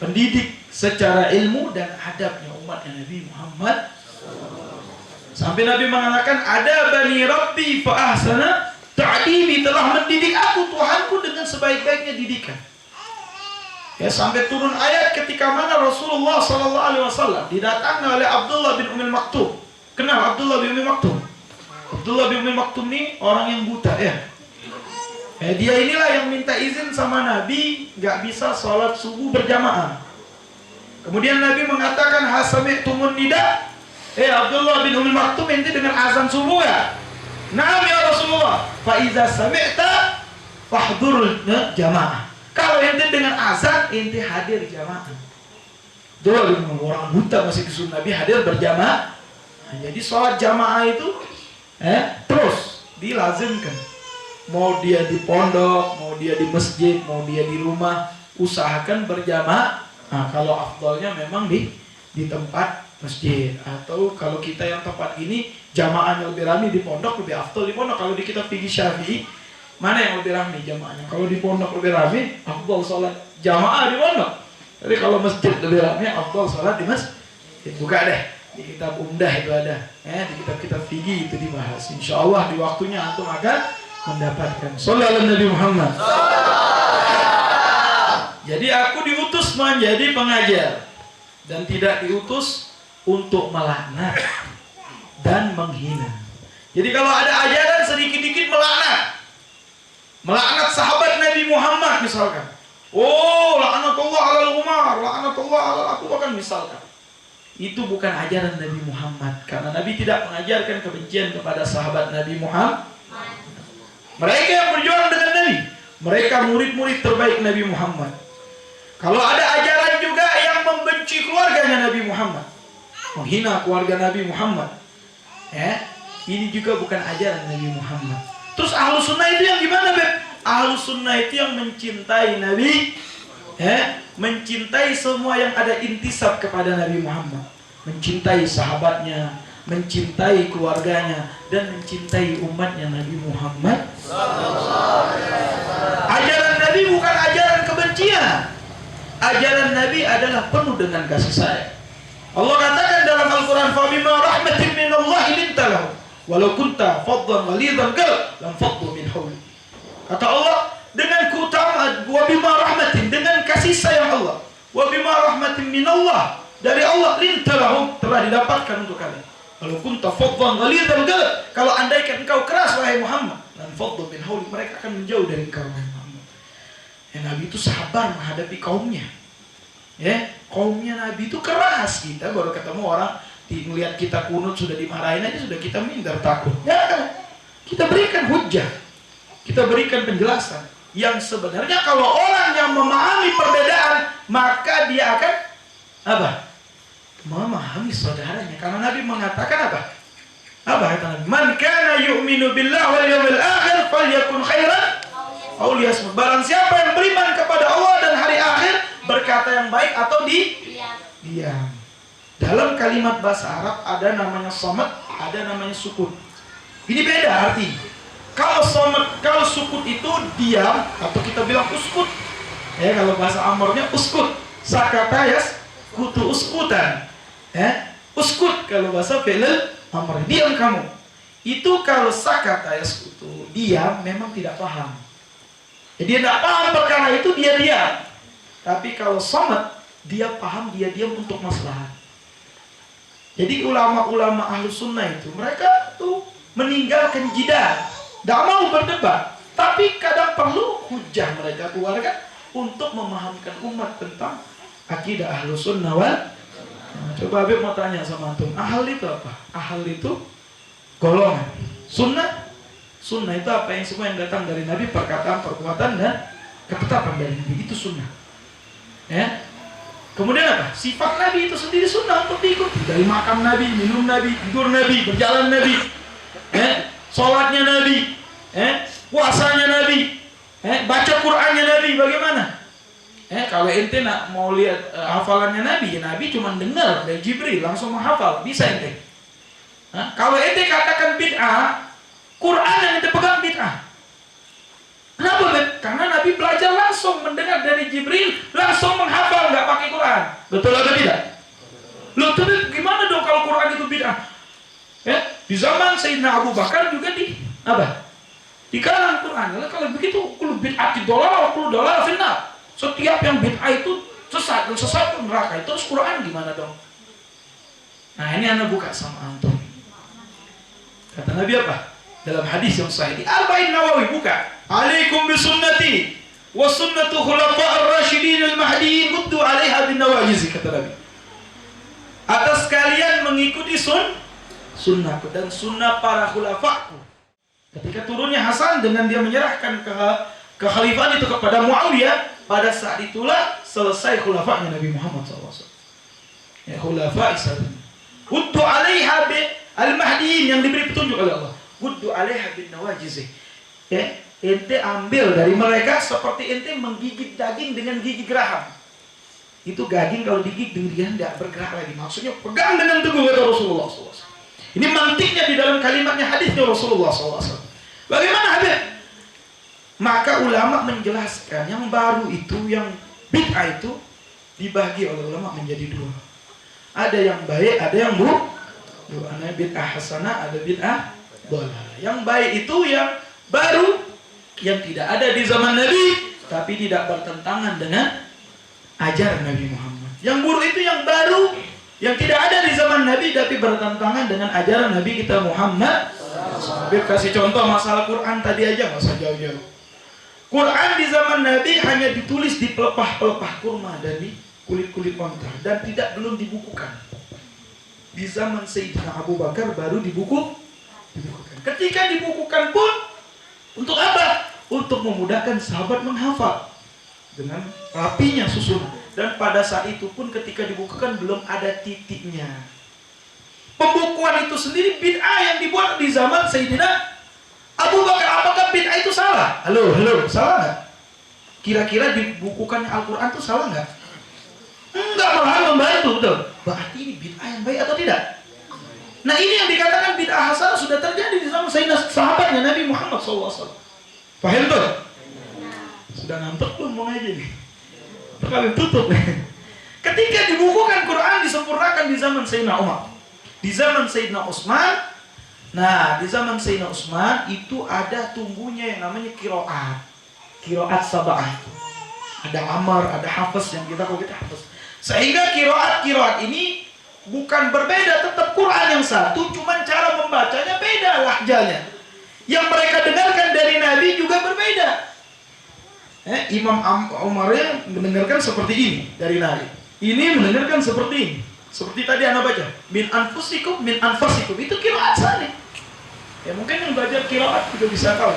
pendidik secara ilmu dan adabnya umatnya Nabi Muhammad. Sampai Nabi mengatakan, ada bani Rabbi fa ahsana ta'dibi, telah mendidik aku Tuhanku dengan sebaik-baiknya didikan. Sampai turun ayat ketika mana Rasulullah SAW didatangi oleh Abdullah bin Ummil Maktum. Kenal Abdullah bin Ummil Maktum? Abdullah bin Ummil Maktum ini orang yang buta dia inilah yang minta izin sama Nabi nggak bisa sholat subuh berjamaah. Kemudian Nabi mengatakan, hasami'tumun nida, Abdullah bin Ummil Maktum, ente dengar azan subuh ya? Naam ya Rasulullah. Fa iza sami'ta fahdurul jamaah. Kalau ente dengar azan, ente hadir jamaah. Tuh, orang buta masih disuruh Nabi hadir berjamaah. Jadi sholat jamaah itu terus dilazimkan. Mau dia di pondok, mau dia di masjid, mau dia di rumah, usahakan berjamaah. Kalau afdolnya memang di tempat masjid, atau kalau kita yang tempat ini jamaahnya lebih ramai di pondok, lebih afdol di pondok. Kalau di kitab fikih Syafi'i, mana yang lebih ramai jamaahnya? Kalau di pondok lebih ramai, afdol sholat jamaah di pondok. Tapi kalau masjid lebih ramai, afdol sholat di masjid. Buka deh di kitab Umdah itu ada, di kitab-kitab fikih itu dibahas. Insya Allah di waktunya antum akan mendapatkan. Sallallahu Nabi Muhammad. Jadi aku diutus menjadi pengajar dan tidak diutus untuk melaknat dan menghina. Jadi kalau ada ajaran sedikit-dikit melaknat sahabat Nabi Muhammad misalkan, laknatullah alal Umar, laknatullah alal Abu Bakar misalkan, itu bukan ajaran Nabi Muhammad, karena Nabi tidak mengajarkan kebencian kepada sahabat Nabi Muhammad. Mereka yang berjuang dengan Nabi, mereka murid-murid terbaik Nabi Muhammad. Kalau ada ajaran juga yang membenci keluarganya Nabi Muhammad, menghina keluarga Nabi Muhammad, ini juga bukan ajaran Nabi Muhammad. Terus Ahlus Sunnah itu yang gimana, Beb? Ahlus Sunnah itu yang mencintai Nabi, mencintai semua yang ada intisab kepada Nabi Muhammad, mencintai sahabatnya, mencintai keluarganya, dan mencintai umatnya Nabi Muhammad. Ajaran Nabi bukan ajaran kebencian. Ajaran Nabi adalah penuh dengan kasih sayang. Allah katakan dalam Al-Quran, فَبِمَا رَحْمَةٍ مِّنَ اللَّهِ لِنْتَ لَهُمْ وَلَوْ كُنْتَ فَضًّا غَلِيظَ الْقَلْبِ لَانفَضُّوا مِنْ حَوْلِكَ. Kata Allah, dengan keutamaan, وَبِمَا رَحْمَةٍ, dengan kasih sayang Allah, وَبِمَا رَحْمَةٍ مِّنَ اللَّهِ, dari Allah, لِنْتَ لَهُمْ, telah didapatkan untuk kalian. Kalau kunta faddan ghalidhal qalb, kalau andaikan engkau keras wahai Muhammad, lan faddu min hawli, mereka akan menjauh dari engkau wahai Muhammad. Nabi itu sabar menghadapi kaumnya. Kaumnya Nabi itu keras. Kita baru ketemu orang melihat kita kunut sudah dimarahin aja sudah kita minder, takut. Kita berikan hujjah, kita berikan penjelasan yang sebenarnya kalau orang yang memahami perbedaan, maka dia akan memahami saudaranya. Karena Nabi mengatakan apa kata Nabi? Man kana yu'minu billahi wal yawmil akhir falyakun khairan aw liyasmut. Barang siapa yang beriman kepada Allah dan hari akhir, berkata yang baik atau diam. Dalam kalimat bahasa Arab ada namanya somat, ada namanya sukut. Ini beda arti. Kalau somat, kalau sukut itu diam, atau kita bilang uskut. Kalau bahasa Amornya uskut. Sakata kutu uskutan. Uskut kalau bahasa fi'il amr, diam kamu. Itu kalau sakata yaskutu, diam, memang tidak paham. Dia tidak paham perkara itu, dia diam. Tapi kalau somat, dia paham, dia diam untuk maslahat. Jadi ulama-ulama ahlu sunnah itu, mereka tuh meninggalkan jidal, tidak mau berdebat, tapi kadang perlu hujah mereka keluarkan untuk memahamkan umat tentang akidah ahlu sunnah wal. Coba Habib mau tanya sama antum, ahal itu apa? Ahal itu golongan. Sunnah itu apa? Yang semua yang datang dari Nabi, perkataan, perbuatan, dan ketetapan dari Nabi, itu sunnah. Ya. Kemudian apa? Sifat Nabi itu sendiri sunnah untuk diikuti. Dari makan Nabi, minum Nabi, tidur Nabi, berjalan Nabi, sholatnya Nabi, puasanya Nabi, baca Qur'annya Nabi. Bagaimana? Kalau ente nak mau lihat hafalannya Nabi, ya Nabi cuma dengar dari Jibril langsung menghafal, bisa ente. Kalau ente katakan bid'ah, Quran yang ente pegang bid'ah. Kenapa, Bet? Karena Nabi belajar langsung, mendengar dari Jibril, langsung menghafal, nggak pakai Quran. Betul atau tidak? Loh, tapi gimana dong kalau Quran itu bid'ah? Di zaman Sayyidina Abu Bakar juga di kalangan Quran. Kalau begitu, kullu bid'ati dolalah, kullu dolalah finnar. Setiap yang bid'ah itu sesat, dan sesat itu neraka. Terus Quran gimana dong? Nah, ini Anda buka sama antum. Kata Nabi apa? Dalam hadis yang sahih di Arba'in Nawawi, buka. Alaikum bisunnati wa sunnatu khulafa'ir rasyidin al-mahdiyyin uddu 'alaiha bin nawajiz, kata Nabi. Atas kalian mengikuti sunnahku dan sunnah para khulafaku. Ketika turunnya Hasan dengan dia menyerahkan kekhalifahan itu kepada Muawiyah, pada saat itulah selesai khulafa'nya Nabi Muhammad SAW. Ya, khulafa'i sahabat. Uddu 'alaiha bin al-mahdiyyin, yang diberi petunjuk oleh Allah. Uddu 'alaiha bin nawajiz. Ente ambil dari mereka seperti ente menggigit daging dengan gigi geraham. Itu daging kalau digigit dengan tidak bergerak lagi. Maksudnya pegang dengan teguh, kata Rasulullah SAW. Ini mantiknya di dalam kalimatnya hadisnya Rasulullah SAW. Bagaimana Habib? Maka ulama menjelaskan yang baru itu, yang bid'ah itu dibagi oleh ulama menjadi dua. Ada yang baik, ada yang buruk. Ada bid'ah hasanah, ada bid'ah dhalalah. Yang baik itu yang baru, yang tidak ada di zaman Nabi, tapi tidak bertentangan dengan ajaran Nabi Muhammad. Yang buruk itu yang baru, yang tidak ada di zaman Nabi, tapi bertentangan dengan ajaran Nabi kita Muhammad. Biar kasih contoh masalah Quran tadi aja, nggak usah jauh-jauh. Quran di zaman Nabi hanya ditulis di pelepah-pelepah kurma dan di kulit-kulit onta, dan belum dibukukan. Di zaman Sayyidina Abu Bakar baru dibukukan. Ketika dibukukan pun, untuk apa? Untuk memudahkan sahabat menghafal dengan rapinya susunan. Dan pada saat itu pun ketika dibukukan belum ada titiknya. Pembukuan itu sendiri bid'ah yang dibuat di zaman Sayyidina Abu Bakar. Apakah bid'ah itu salah? Halo, salah nggak? Kira-kira dibukukan Al-Quran itu salah nggak? Enggak, malahan membantu, betul. Berarti ini bid'ah yang baik atau tidak? Nah, ini yang dikatakan bid'ah hasanah sudah terjadi di zaman Sayyidina sahabatnya Nabi Muhammad SAW. Paham tuh? Sudah ngantuk belum mau ngaji nih? Terkali tutup nih. Ketika dibukukan Quran disempurnakan di zaman Sayyidina Umar, di zaman Sayyidina Utsman. Nah, di zaman Sayyidina Utsman itu ada tumbuhnya yang namanya qiraat sab'ah. Ada Amar, ada Hafiz, yang kita Hafiz. Sehingga qiraat ini bukan berbeda, tetap Quran yang satu, cuman cara membacanya beda lahjanya. Yang mereka dengarkan dari Nabi juga berbeda. Imam Umarnya mendengarkan seperti ini dari Nabi. Ini mendengarkan seperti ini. Seperti tadi Anda baca, min anfusikum, itu qiraat sana. Ya mungkin yang belajar qiraat juga bisa tahu.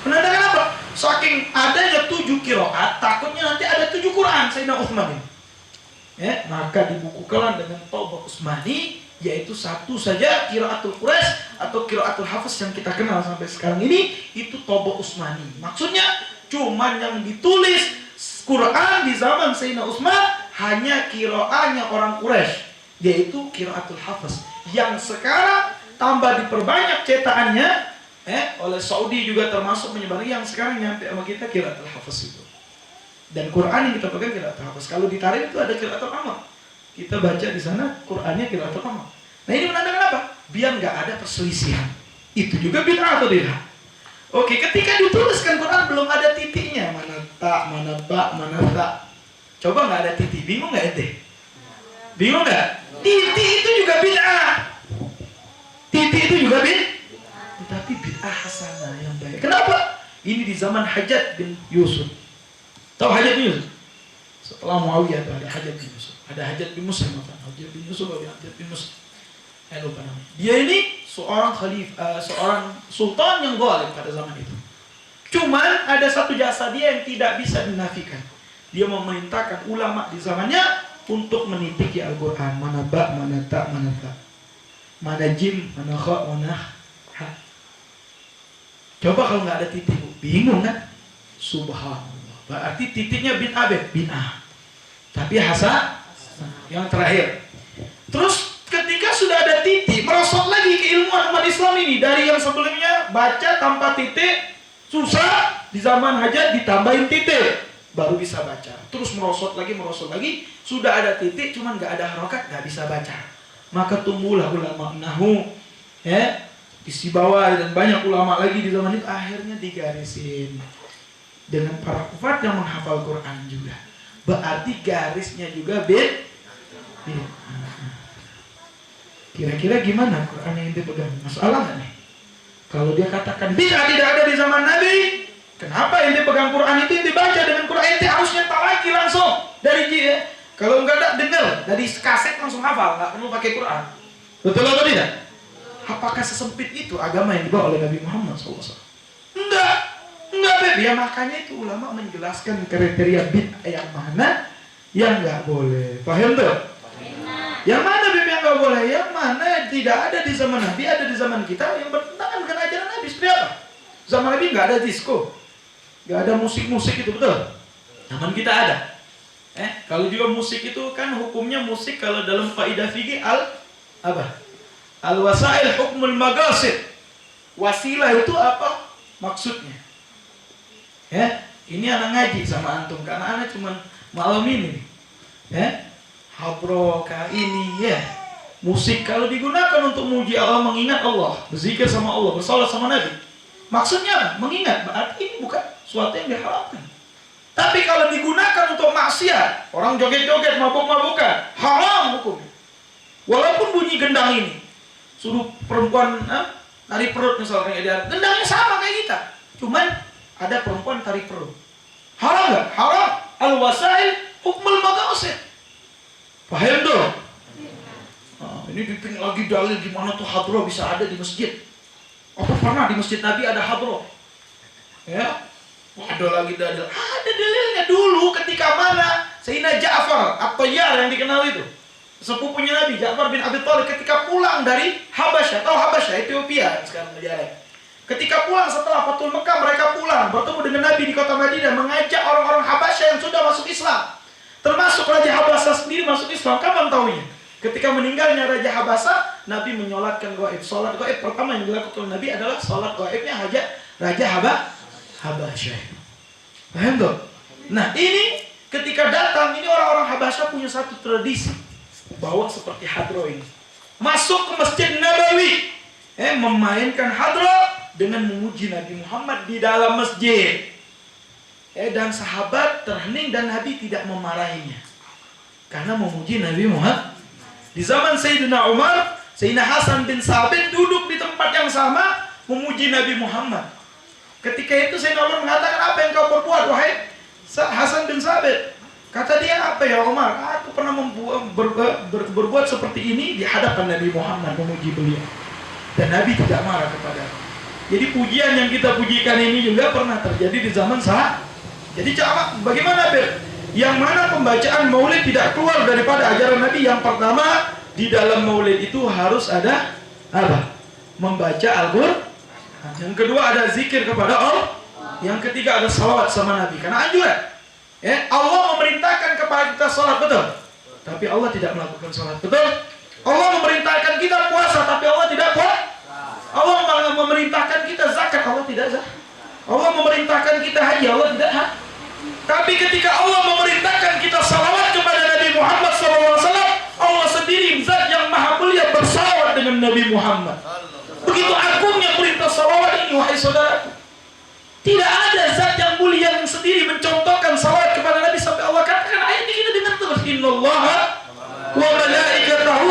Menandakan apa? Saking adanya 7 qiraat, takutnya nanti ada 7 Quran Sayyidina Utsman ini. Maka dibukukan dengan Tobah Utsmani, yaitu satu saja qiraatul Quraisy atau qiraatul Hafiz yang kita kenal sampai sekarang ini, itu Tobah Utsmani. Maksudnya cuman yang ditulis Quran di zaman Sayyidina Utsman hanya qiraatnya orang Quraisy, yaitu qiraatul Hafiz. Yang sekarang tambah diperbanyak cetakannya oleh Saudi juga termasuk menyebarkan, yang sekarang nyampe sama kita qiraatul Hafiz itu. Dan Quran yang kita pegang qiraatul Hafiz. Kalau ditarik itu ada qiraatul Amr. Kita baca di sana Qurannya qiraatul Amr. Nah, ini menandakan apa? Biar nggak ada perselisihan. Itu juga bid'ah atau tidak? Oke, ketika dituliskan Quran belum ada titiknya, mana ta, mana ba, mana ta. Coba nggak ada titik, bingung nggak ente? Bingung nggak? Titik itu juga bid'ah. Titik itu juga bid'ah. Tapi bid'ah hasanah yang baik. Kenapa? Ini di zaman Hajjaj bin Yusuf. Tahu Hajjaj bin Yusuf? Setelah Muawiyah ada Hajjaj bin Yusuf. Ada Hajjaj bin Muslim. Hajjaj bin Yusuf atau Hajjaj bin Muslim. Saya lupa namanya. Dia ini seorang khalifah, seorang sultan yang zalim pada zaman itu. Cuman ada satu jasa dia yang tidak bisa dinafikan. Dia memerintahkan ulama di zamannya untuk menitiki Al-Quran. Mana ba, mana ta, mana ta. Mana jim, mana kha, mana ha. Coba kalau nggak ada titik, bingung kan? Subhanallah. Berarti titiknya bid'ah, bid'ah. Tapi hasan yang terakhir. Terus ketika sudah ada titik, merosot lagi keilmuan umat Islam ini. Dari yang sebelumnya baca tanpa titik, susah. Di zaman Hajjaj ditambahin titik, baru bisa baca. Terus merosot lagi. Sudah ada titik, cuman nggak ada harokat, nggak bisa baca. Maka tumbuhlah ulama nahu, isi bawah, dan banyak ulama lagi di zaman itu. Akhirnya digarisin dengan para kufat yang menghafal Quran juga. Berarti garisnya juga beda. Kira-kira gimana Quran yang ente pegang? Masalah nggak nih? Kalau dia katakan bid'ah tidak ada di zaman Nabi, kenapa ente pegang Quran itu ente baca dengan Quran? Ente harusnya talaki langsung dari kalau enggak ada dengar dari kaset langsung hafal, nggak perlu pakai Quran. Betul atau tidak? Apakah sesempit itu agama yang dibawa oleh Nabi Muhammad SAW? Enggak, Beb. Ya makanya itu ulama menjelaskan kriteria bid'ah yang mana yang nggak boleh. Paham tuh? Yang mana Beb yang nggak boleh? Yang mana tidak ada di zaman Nabi, ada di zaman kita yang bertentangan dengan ajaran Nabi. Seperti apa? Zaman Nabi nggak ada disco, nggak ada musik-musik itu, betul? Zaman kita ada. Kalau juga musik itu kan hukumnya musik kalau dalam kaidah fikih al-wasail hukmul magasid. Wasilah itu apa maksudnya? Ini anak ngaji sama antum karena anak cuma malam ini. Habroka ini musik kalau digunakan untuk memuji Allah, mengingat Allah, berzikir sama Allah, bersalat sama Nabi. Maksudnya apa? Mengingat. Berarti ini bukan suatu yang diharamkan. Tapi kalau digunakan untuk maksiat, orang joget-joget, mabuk-mabukan, haram hukumnya. Walaupun bunyi gendang ini, suruh perempuan tari perut misalnya, gendangnya sama kayak kita. Cuman ada perempuan tari perut. Haram nggak? Haram. Al-wasail hukmul magasid. Paham tuh? Ini bikin lagi dalil gimana tuh hadroh bisa ada di masjid. Apa pernah di masjid Nabi ada hadroh? Ada lagi dalil. Ada dalilnya dulu ketika mana Sayyidina Ja'far At-Tayyar yang dikenal itu, sepupunya Nabi Ja'far bin Abi Thalib, ketika pulang dari Habasyah, tahu Habasyah, Ethiopia sekarang menjadi. Ketika pulang setelah Fathul Mekah, mereka pulang bertemu dengan Nabi di kota Madinah, mengajak orang-orang Habasyah yang sudah masuk Islam. Termasuk Raja Habasyah sendiri masuk Islam. Kapan tahunya? Ketika meninggalnya Raja Habasyah, Nabi menyolatkan gaib. Salat gaib pertama yang dilakukan Nabi adalah salat gaibnya Raja Habasyah. Paham tuh? Nah ini ketika datang, ini orang-orang Habasyah punya satu tradisi bawa seperti hadroh ini, masuk ke Masjid Nabawi, memainkan hadroh dengan memuji Nabi Muhammad di dalam masjid. Dan sahabat terhening dan Nabi tidak memarahinya karena memuji Nabi Muhammad. Di zaman Sayyidina Umar, Sayyidina Hasan bin Sabit duduk di tempat yang sama memuji Nabi Muhammad. Ketika itu Sayyidina Umar mengatakan, apa yang kau perbuat wahai Hasan bin Sabit? Kata dia, apa ya Umar? Aku pernah berbuat seperti ini di hadapan Nabi Muhammad, memuji beliau. Dan Nabi tidak marah kepada. Jadi pujian yang kita pujikan ini juga pernah terjadi di zaman sahabat. Jadi bagaimana yang mana pembacaan maulid tidak keluar daripada ajaran Nabi? Yang pertama, di dalam maulid itu harus ada apa? Membaca Al-Quran. Yang kedua ada zikir kepada Allah. Yang ketiga ada salawat sama Nabi. Karena anjuran. Allah memerintahkan kepada kita salat, betul. Tapi Allah tidak melakukan salat, betul. Allah memerintahkan kita puasa, tapi Allah tidak puasa. Allah memerintahkan kita zakat, Allah tidak zakat. Allah memerintahkan kita haji, Allah tidak haji. Tapi ketika Allah memerintahkan kita salawat kepada Nabi Muhammad SAW, Allah sendiri zat yang maha mulia bersalawat dengan Nabi Muhammad. Begitu agungnya perintah salawat ini, wahai saudara. Tidak ada zat yang mulia yang sendiri mencontohkan salawat kepada Nabi sampai Allah katakan ayat ini innallaha wa malaikatahu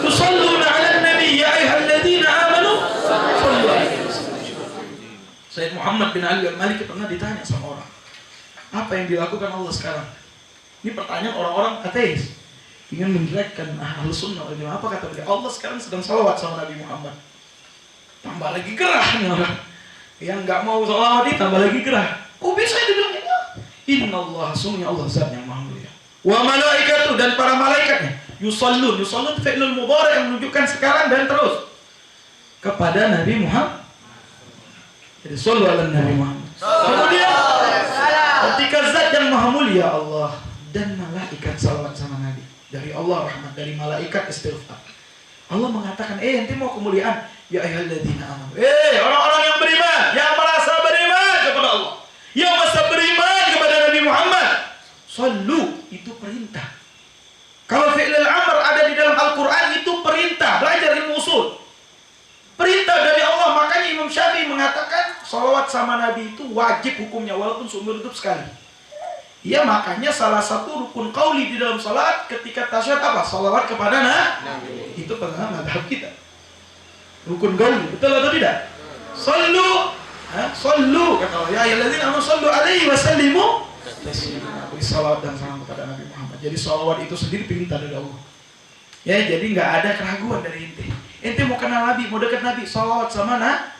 yusalluna 'alan nabi ya ayyuhalladzina amanu sallu alaihi wasallam. Sayyid Muhammad bin Ali Al-Maliki pernah ditanya sama orang, apa yang dilakukan Allah sekarang? Ini pertanyaan orang-orang ateis, ingin menjelekkan Ahlus Sunnah wal Jamaah. Apa kata beliau? Allah sekarang sedang salawat sama Nabi Muhammad. Tambah lagi gerah nih orang. Yang nggak mau salawat ini tambah lagi gerah. Kok bisa dibilang ini? Innallaha, sungguhnya Allah zat yang maha mulia. Wa malaikatu, dan para malaikatnya. Yusallun fi'lul mudhari' yang menunjukkan sekarang dan terus kepada Nabi Muhammad. Jadi sallu ala Nabi Muhammad. Kemudian ketika zat yang maha mulia Allah dan malaikat salawat sama Nabi, dari Allah rahmat, dari malaikat istighfar. Allah mengatakan, ente mau kemuliaan, ya ayyuhalladzina amanu. Orang-orang yang beriman, yang merasa beriman kepada Allah, yang merasa beriman kepada Nabi Muhammad. Sallu, itu perintah. Kalau fi'lil amr ada di dalam Al-Qur'an, itu perintah. Belajar ilmu usul. Perintah dari Allah. Makanya Imam Syafi'i mengatakan salawat sama Nabi itu wajib hukumnya walaupun seumur hidup sekali. Ya, makanya salah satu rukun qauli di dalam salat ketika tasyahud apa? Salawat kepada Nabi. Itu pernah madhab kita. Rukun qauli, betul atau tidak? Sallu, sallu kata Allah, ya ayyuhalladzina amanu sallu alaihi wa sallimu taslima. Beri salawat dan salam kepada Nabi Muhammad. Jadi salawat itu sendiri perintah dari Allah. Ya, jadi nggak ada keraguan dari ente. Ente mau kenal Nabi, mau dekat Nabi, salawat sama Nabi.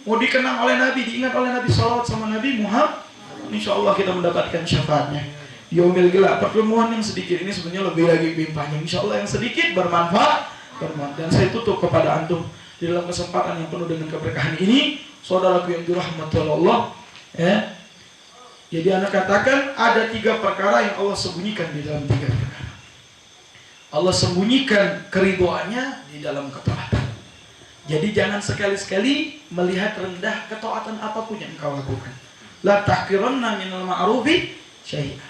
Mau dikenang oleh Nabi, diingat oleh Nabi, salawat sama Nabi Muhammad. Insya Allah kita mendapatkan syafaatnya. Di Yaumil Gelap, pertemuan yang sedikit ini sebenarnya lebih panjang. Insya Allah yang sedikit bermanfaat. Dan saya tutup kepada antum di dalam kesempatan yang penuh dengan keberkahan ini, saudaraku yang dirahmati Allah. Ya. Jadi anak katakan ada 3 perkara yang Allah sembunyikan di dalam 3 perkara. Allah sembunyikan keridhoannya di dalam ketaatan. Jadi jangan sekali-sekali melihat rendah ketaatan apapun yang engkau lakukan. La tahqiranna minal ma'rufi syai'an.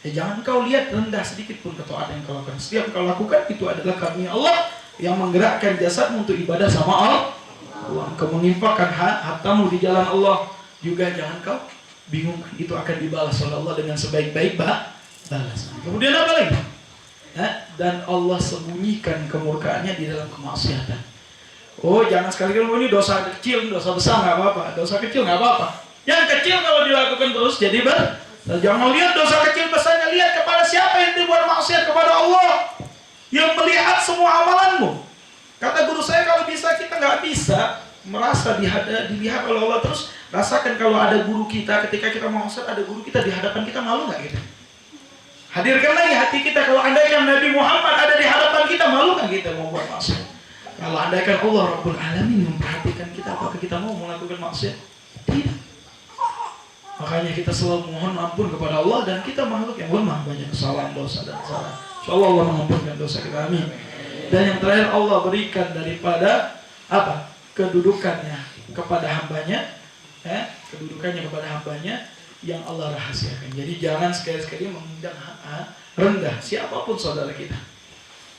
Jangan kau lihat rendah sedikit pun ketaatan yang kau lakukan. Setiap kau lakukan itu adalah karunia Allah yang menggerakkan jasadmu untuk ibadah sama Allah. Kau menginfakkan hartamu di jalan Allah. Juga jangan kau bingungkan, itu akan dibalas oleh Allah dengan sebaik-baik balasan. Kemudian apa lagi? Dan Allah sembunyikan kemurkaannya di dalam kemaksiatan. Oh, jangan sekali-kali ini dosa kecil, dosa besar nggak apa-apa. Dosa kecil nggak apa-apa. Yang kecil kalau dilakukan terus jadi jangan lihat dosa kecil besarnya, lihat kepada siapa yang dibuat maksiat kepada Allah, yang melihat semua amalanmu. Kata guru saya, kalau bisa kita nggak bisa merasa dilihat oleh Allah terus. Rasakan kalau ada guru kita, ketika kita maksiat ada guru kita di hadapan kita, malu nggak kita? Hadirkan lagi hati kita, kalau andaikan Nabi Muhammad ada di hadapan kita, malu nggak kita mau buat maksiat? Kalau andaikan Allah Rabbul Alamin memperhatikan kita, apakah kita mau melakukan maksiat? Tidak. Makanya kita selalu mohon ampun kepada Allah, dan kita makhluk yang lemah, banyak kesalahan, dosa dan salah. Insyaallah Allah mengampunkan dosa kita, amin. Dan yang terakhir Allah berikan daripada apa? Kedudukannya kepada hambanya, kedudukannya kepada hambanya yang Allah rahasiakan. Jadi jangan sekali-sekali memandang rendah siapapun saudara kita.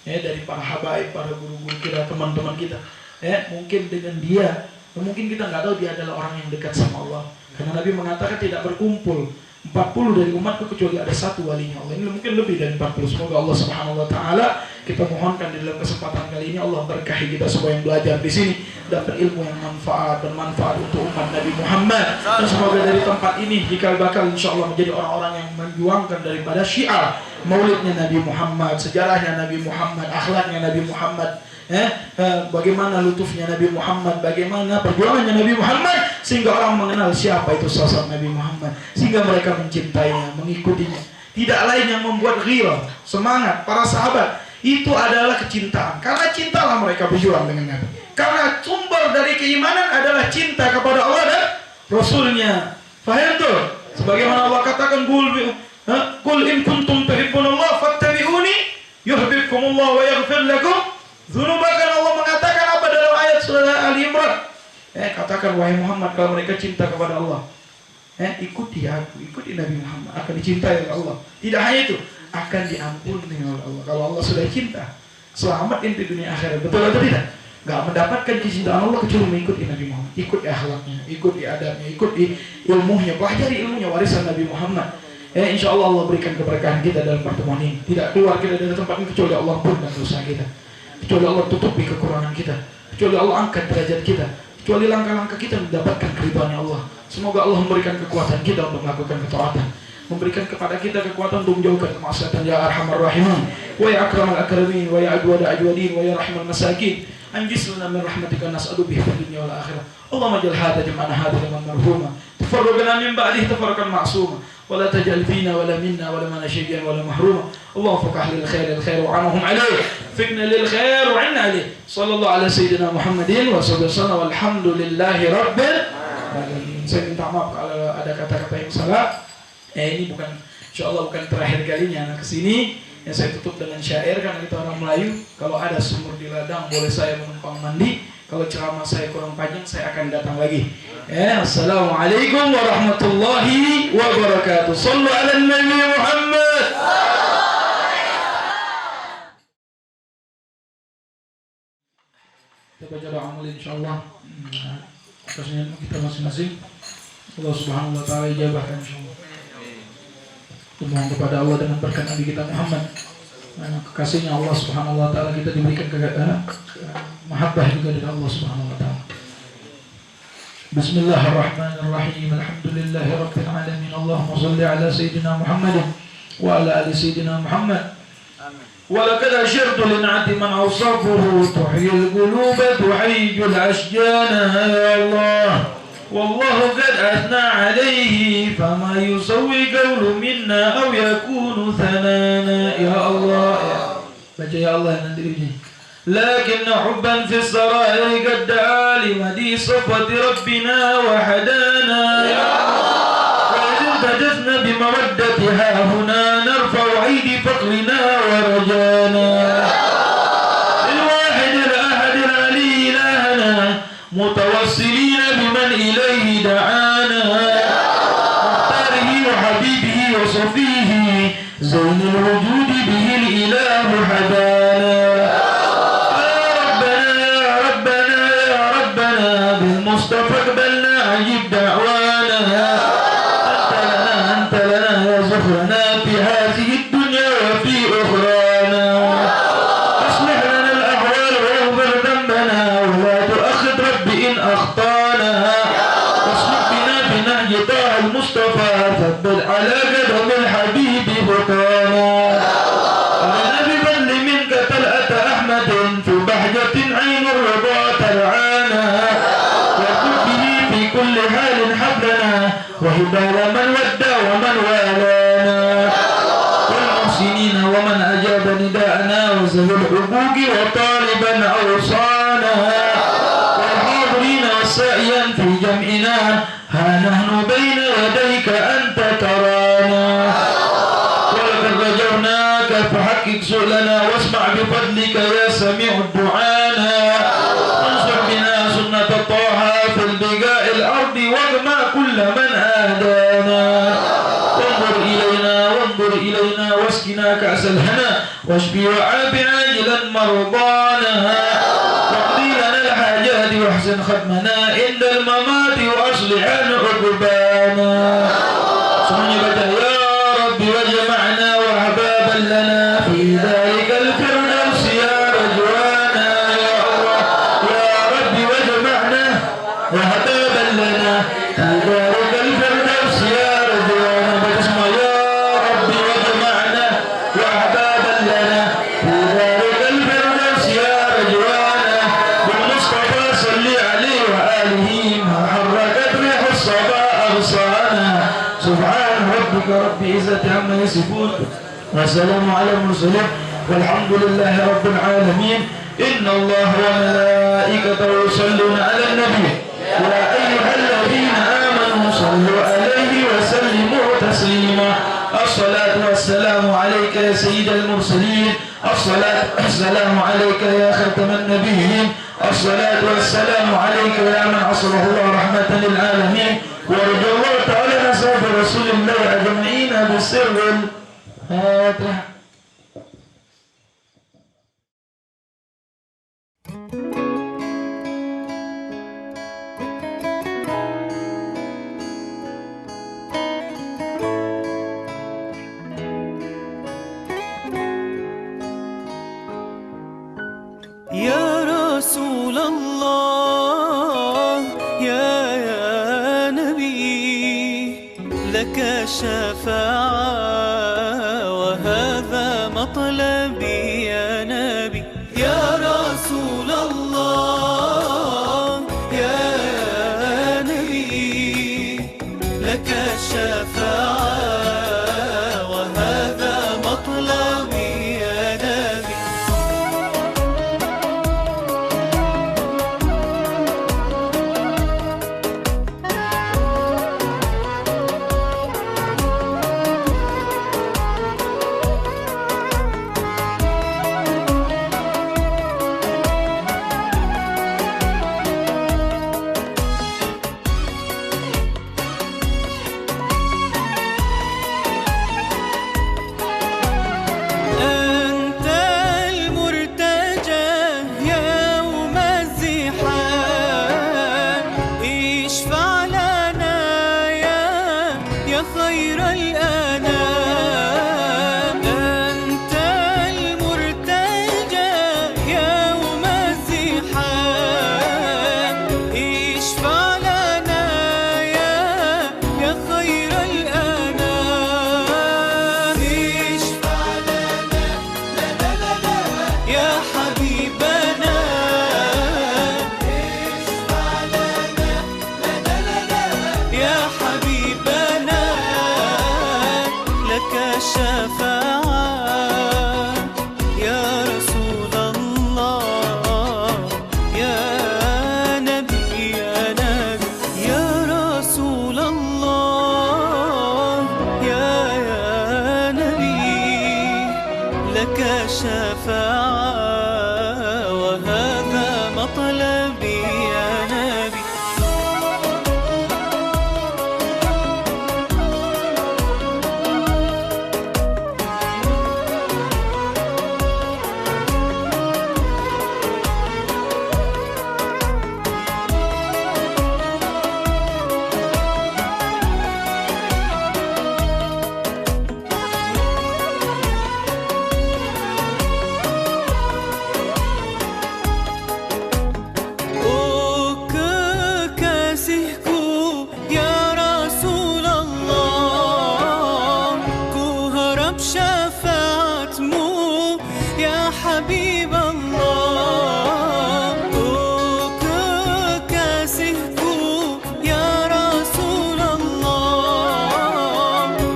Dari para habaib, para guru-guru kita, teman-teman kita. Mungkin dengan dia, mungkin kita nggak tahu dia adalah orang yang dekat sama Allah. Karena Nabi mengatakan tidak berkumpul 40 dari umatku kecuali ada 1 walinya Allah. Ini mungkin lebih dari 40. Semoga Allah Subhanahu wa taala, kita mohonkan di dalam kesempatan kali ini Allah berkahi kita semua yang belajar di sini dapat ilmu yang bermanfaat untuk umat Nabi Muhammad. Dan semoga dari tempat ini jika bakal insyaallah menjadi orang-orang yang menjuangkan daripada syiar maulidnya Nabi Muhammad, sejarahnya Nabi Muhammad, akhlaknya Nabi Muhammad. Bagaimana lutufnya Nabi Muhammad, bagaimana perjuangannya Nabi Muhammad, sehingga orang mengenal siapa itu sosok Nabi Muhammad, sehingga mereka mencintainya, mengikutinya. Tidak lain yang membuat ghirah, semangat para sahabat itu adalah kecintaan. Karena cintalah mereka berjuang dengan Nabi. Karena sumber dari keimanan adalah cinta kepada Allah dan Rasulnya. Faham tuh? Sebagaimana Allah katakan, Qul in kuntum tuhibbunallah fattabi'uni yuhibbukumullah wa yaghfir lakum dzunubakum. Allah mengatakan apa dalam ayat surah Ali Imran? Katakan wahai Muhammad, kalau mereka cinta kepada Allah, ikuti aku, ikuti Nabi Muhammad, akan dicintai oleh Allah. Tidak hanya itu, akan diampuni oleh Allah. Kalau Allah sudah cinta, selamat di dunia akhirat. Betul atau tidak? Gak mendapatkan kecintaan Allah kecuali mengikuti Nabi Muhammad, ikuti akhlaknya, ikuti adabnya, ikuti ilmunya, pelajari ilmunya, warisan Nabi Muhammad. Insya Allah Allah berikan keberkahan kita dalam pertemuan ini. Tidak keluar kita dari tempat ini kecuali Allah ampunikan dosa kita, kecuali Allah tutupi kekurangan kita, kecuali Allah angkat derajat kita, kecuali langkah-langkah kita mendapatkan keridhaan Allah. Semoga Allah memberikan kekuatan kita untuk melakukan ketaatan, memberikan kepada kita kekuatan untuk menjauhkan kemaksiatan, ya arhamar rahimin wa ya akramal akramin wa ya ajwada ajwadin wa ya rahmal masakin. Anjis lana min rahmatika nas'alu bihi fid dunya wal akhirah. Allahumma jal hadha jam'ana hadha liman marhuma tafarraqna min ba'dihi tafarraqan ma'suma wa la taj'al fina wa la minna wa la mana shay'an wa la mahruma. Allahumma faqah lil khair wa anhum alayhi fikna lil khair wa 'inna alayhi. Sallallahu ala sayyidina Muhammadin wa sallallahu walhamdulillahi rabbil alamin. Saya minta maaf kalau ada kata-kata yang salah. Ini bukan, insyaallah bukan terakhir kalinya anak kesini. Yang saya tutup dengan syair karena kita orang Melayu. Kalau ada sumur di ladang boleh saya menumpang mandi. Kalau ceramah saya kurang panjang saya akan datang lagi. Assalamualaikum warahmatullahi wabarakatuh. Sallu ala Nabi Muhammad. Kita baca doa amal insyaallah. Atasnya kita masing-masing. Allah Subhanahu wa taala ijabahkan insyaallah. Memohon kepada Allah dengan berkat Nabi kita Muhammad, kekasihnya Allah Subhanahu wa taala, kita diberikan mahabbah juga dari Allah Subhanahu wa taala. Bismillahirrahmanirrahim. Alhamdulillahi rabbil alamin. Allahumma shalli ala sayyidina Muhammad wa ala ali sayyidina Muhammad. Wa laqad ashartu lin'ati man awsafuhu tuhyil quluba tuhayyul ashjana ya Allah. والله قد أثنى عليه فما يسوي قول منا أو يكون ثنانا يا الله baca ya Allah nanti ini. لكن حبا في السرائر قد دعا لمدي صفوة ربنا وحدانا يا الله وإذ التجسنا بمودتها هنا نرفع أيدي فقرنا ورجانا للواحد الأحد العلي إلهنا متوسلين بمن إليه دعانا مختاره وحبيبه وصفيه زين الوجود به الإله حبانا يا ربنا يا ربنا بالمصطفى اقبلنا عجب دعوانا أنت لنا يا زهرنا في هذه الدنيا وفي أخرانا أصلح لنا الأحوال واغفر ذنبنا ولا تؤخذ ربي إن أخطانا واصلح بنا بنهج طه المصطفى ثبت على قدم الحبيب بطانا أنا بفضل منك طلعة أحمد في بهجة عين الرضا ترعانا وكن به في كل حال حبلنا وهبال من ودى ومن والانا والمحسنين ومن أجاب نداءنا وذوي الحقوق وطالبا أوصانا والحاضرين والسائيا في جمعنا ها نحن بين يديك أنت ترانا ولقد رجوناك فحقق سؤلنا واسمع بفضلك يا سميع دعانا وانصر بنا سنة طه في البقاء الأرض واجمع كل من آدانا وانظر إلينا واسقنا كأس الهنا واشفي وعاف عاجلا مرضانا واقضي لنا الحاجات واحسن ختمنا عند الممات واصلح عقبانا. Semuanya baca ya Rabbi wajma'na wa ahbaban lana fi dhalikal firdaus ya rajwana ya Allah ya Rabbi wajma'na wa ahbaban lana fi dhalikal firdaus ya rajwana. Baca semua ya Rabbi wajma'na wa ahbaban lana fi dhalikal firdaus ya rajwana bil Mustafa salli alaihi wa alihi ma harrakat rih as-saba aghsana. سبحان ربك رب العزة عما يصفون والسلام على المرسلين والحمد لله رب العالمين. إن الله وملائكته يصلون على النبي يا أيها الذين آمنوا صلوا عليه وسلموا تسليما. الصلاة والسلام عليك يا سيد المرسلين. الصلاة والسلام عليك يا خاتم النبيين. الصلاة والسلام عليك يا من عصره الله رحمة للعالمين. ورضي الله تعالى عن أصحاب رسول الله أجمعين بالسر الفاتحة. الشفاعة وهذا مطلبي يا نبي يا رسول الله يا نبي لك الشفاعة وهذا مطلبي يا نبي. أنت المرتجى يوم الزحام اشفع لنا يا خير الأنام. أنت المرتجى يوم الزحام اشفع لنا يا خير الأنام. اشفع لنا يا حبيبنا اشفع لنا يا حبيبنا لك الشفاعة يا رسول الله يا نبي يا نبي يا رسول الله يا نبي لك الشفاعة وهذا مطلبي يا نبي. Oh kekasihku ya Rasulullah ku harap syafaatmu ya Habib Allah. Oh kekasihku ya Rasulullah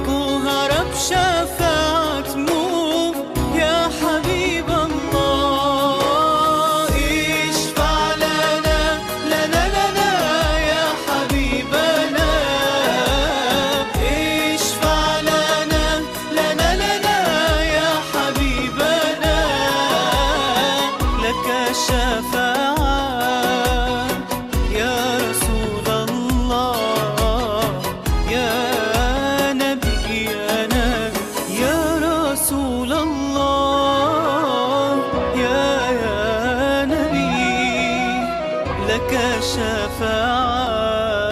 ku harap syafaatmu ya Habib Allah. Ishfa' lana ya Habibana ishfa' lana ya Habibana لك الشفاعة يا رسول الله يا نبي يا نبي يا رسول الله يا نبي لك الشفاعة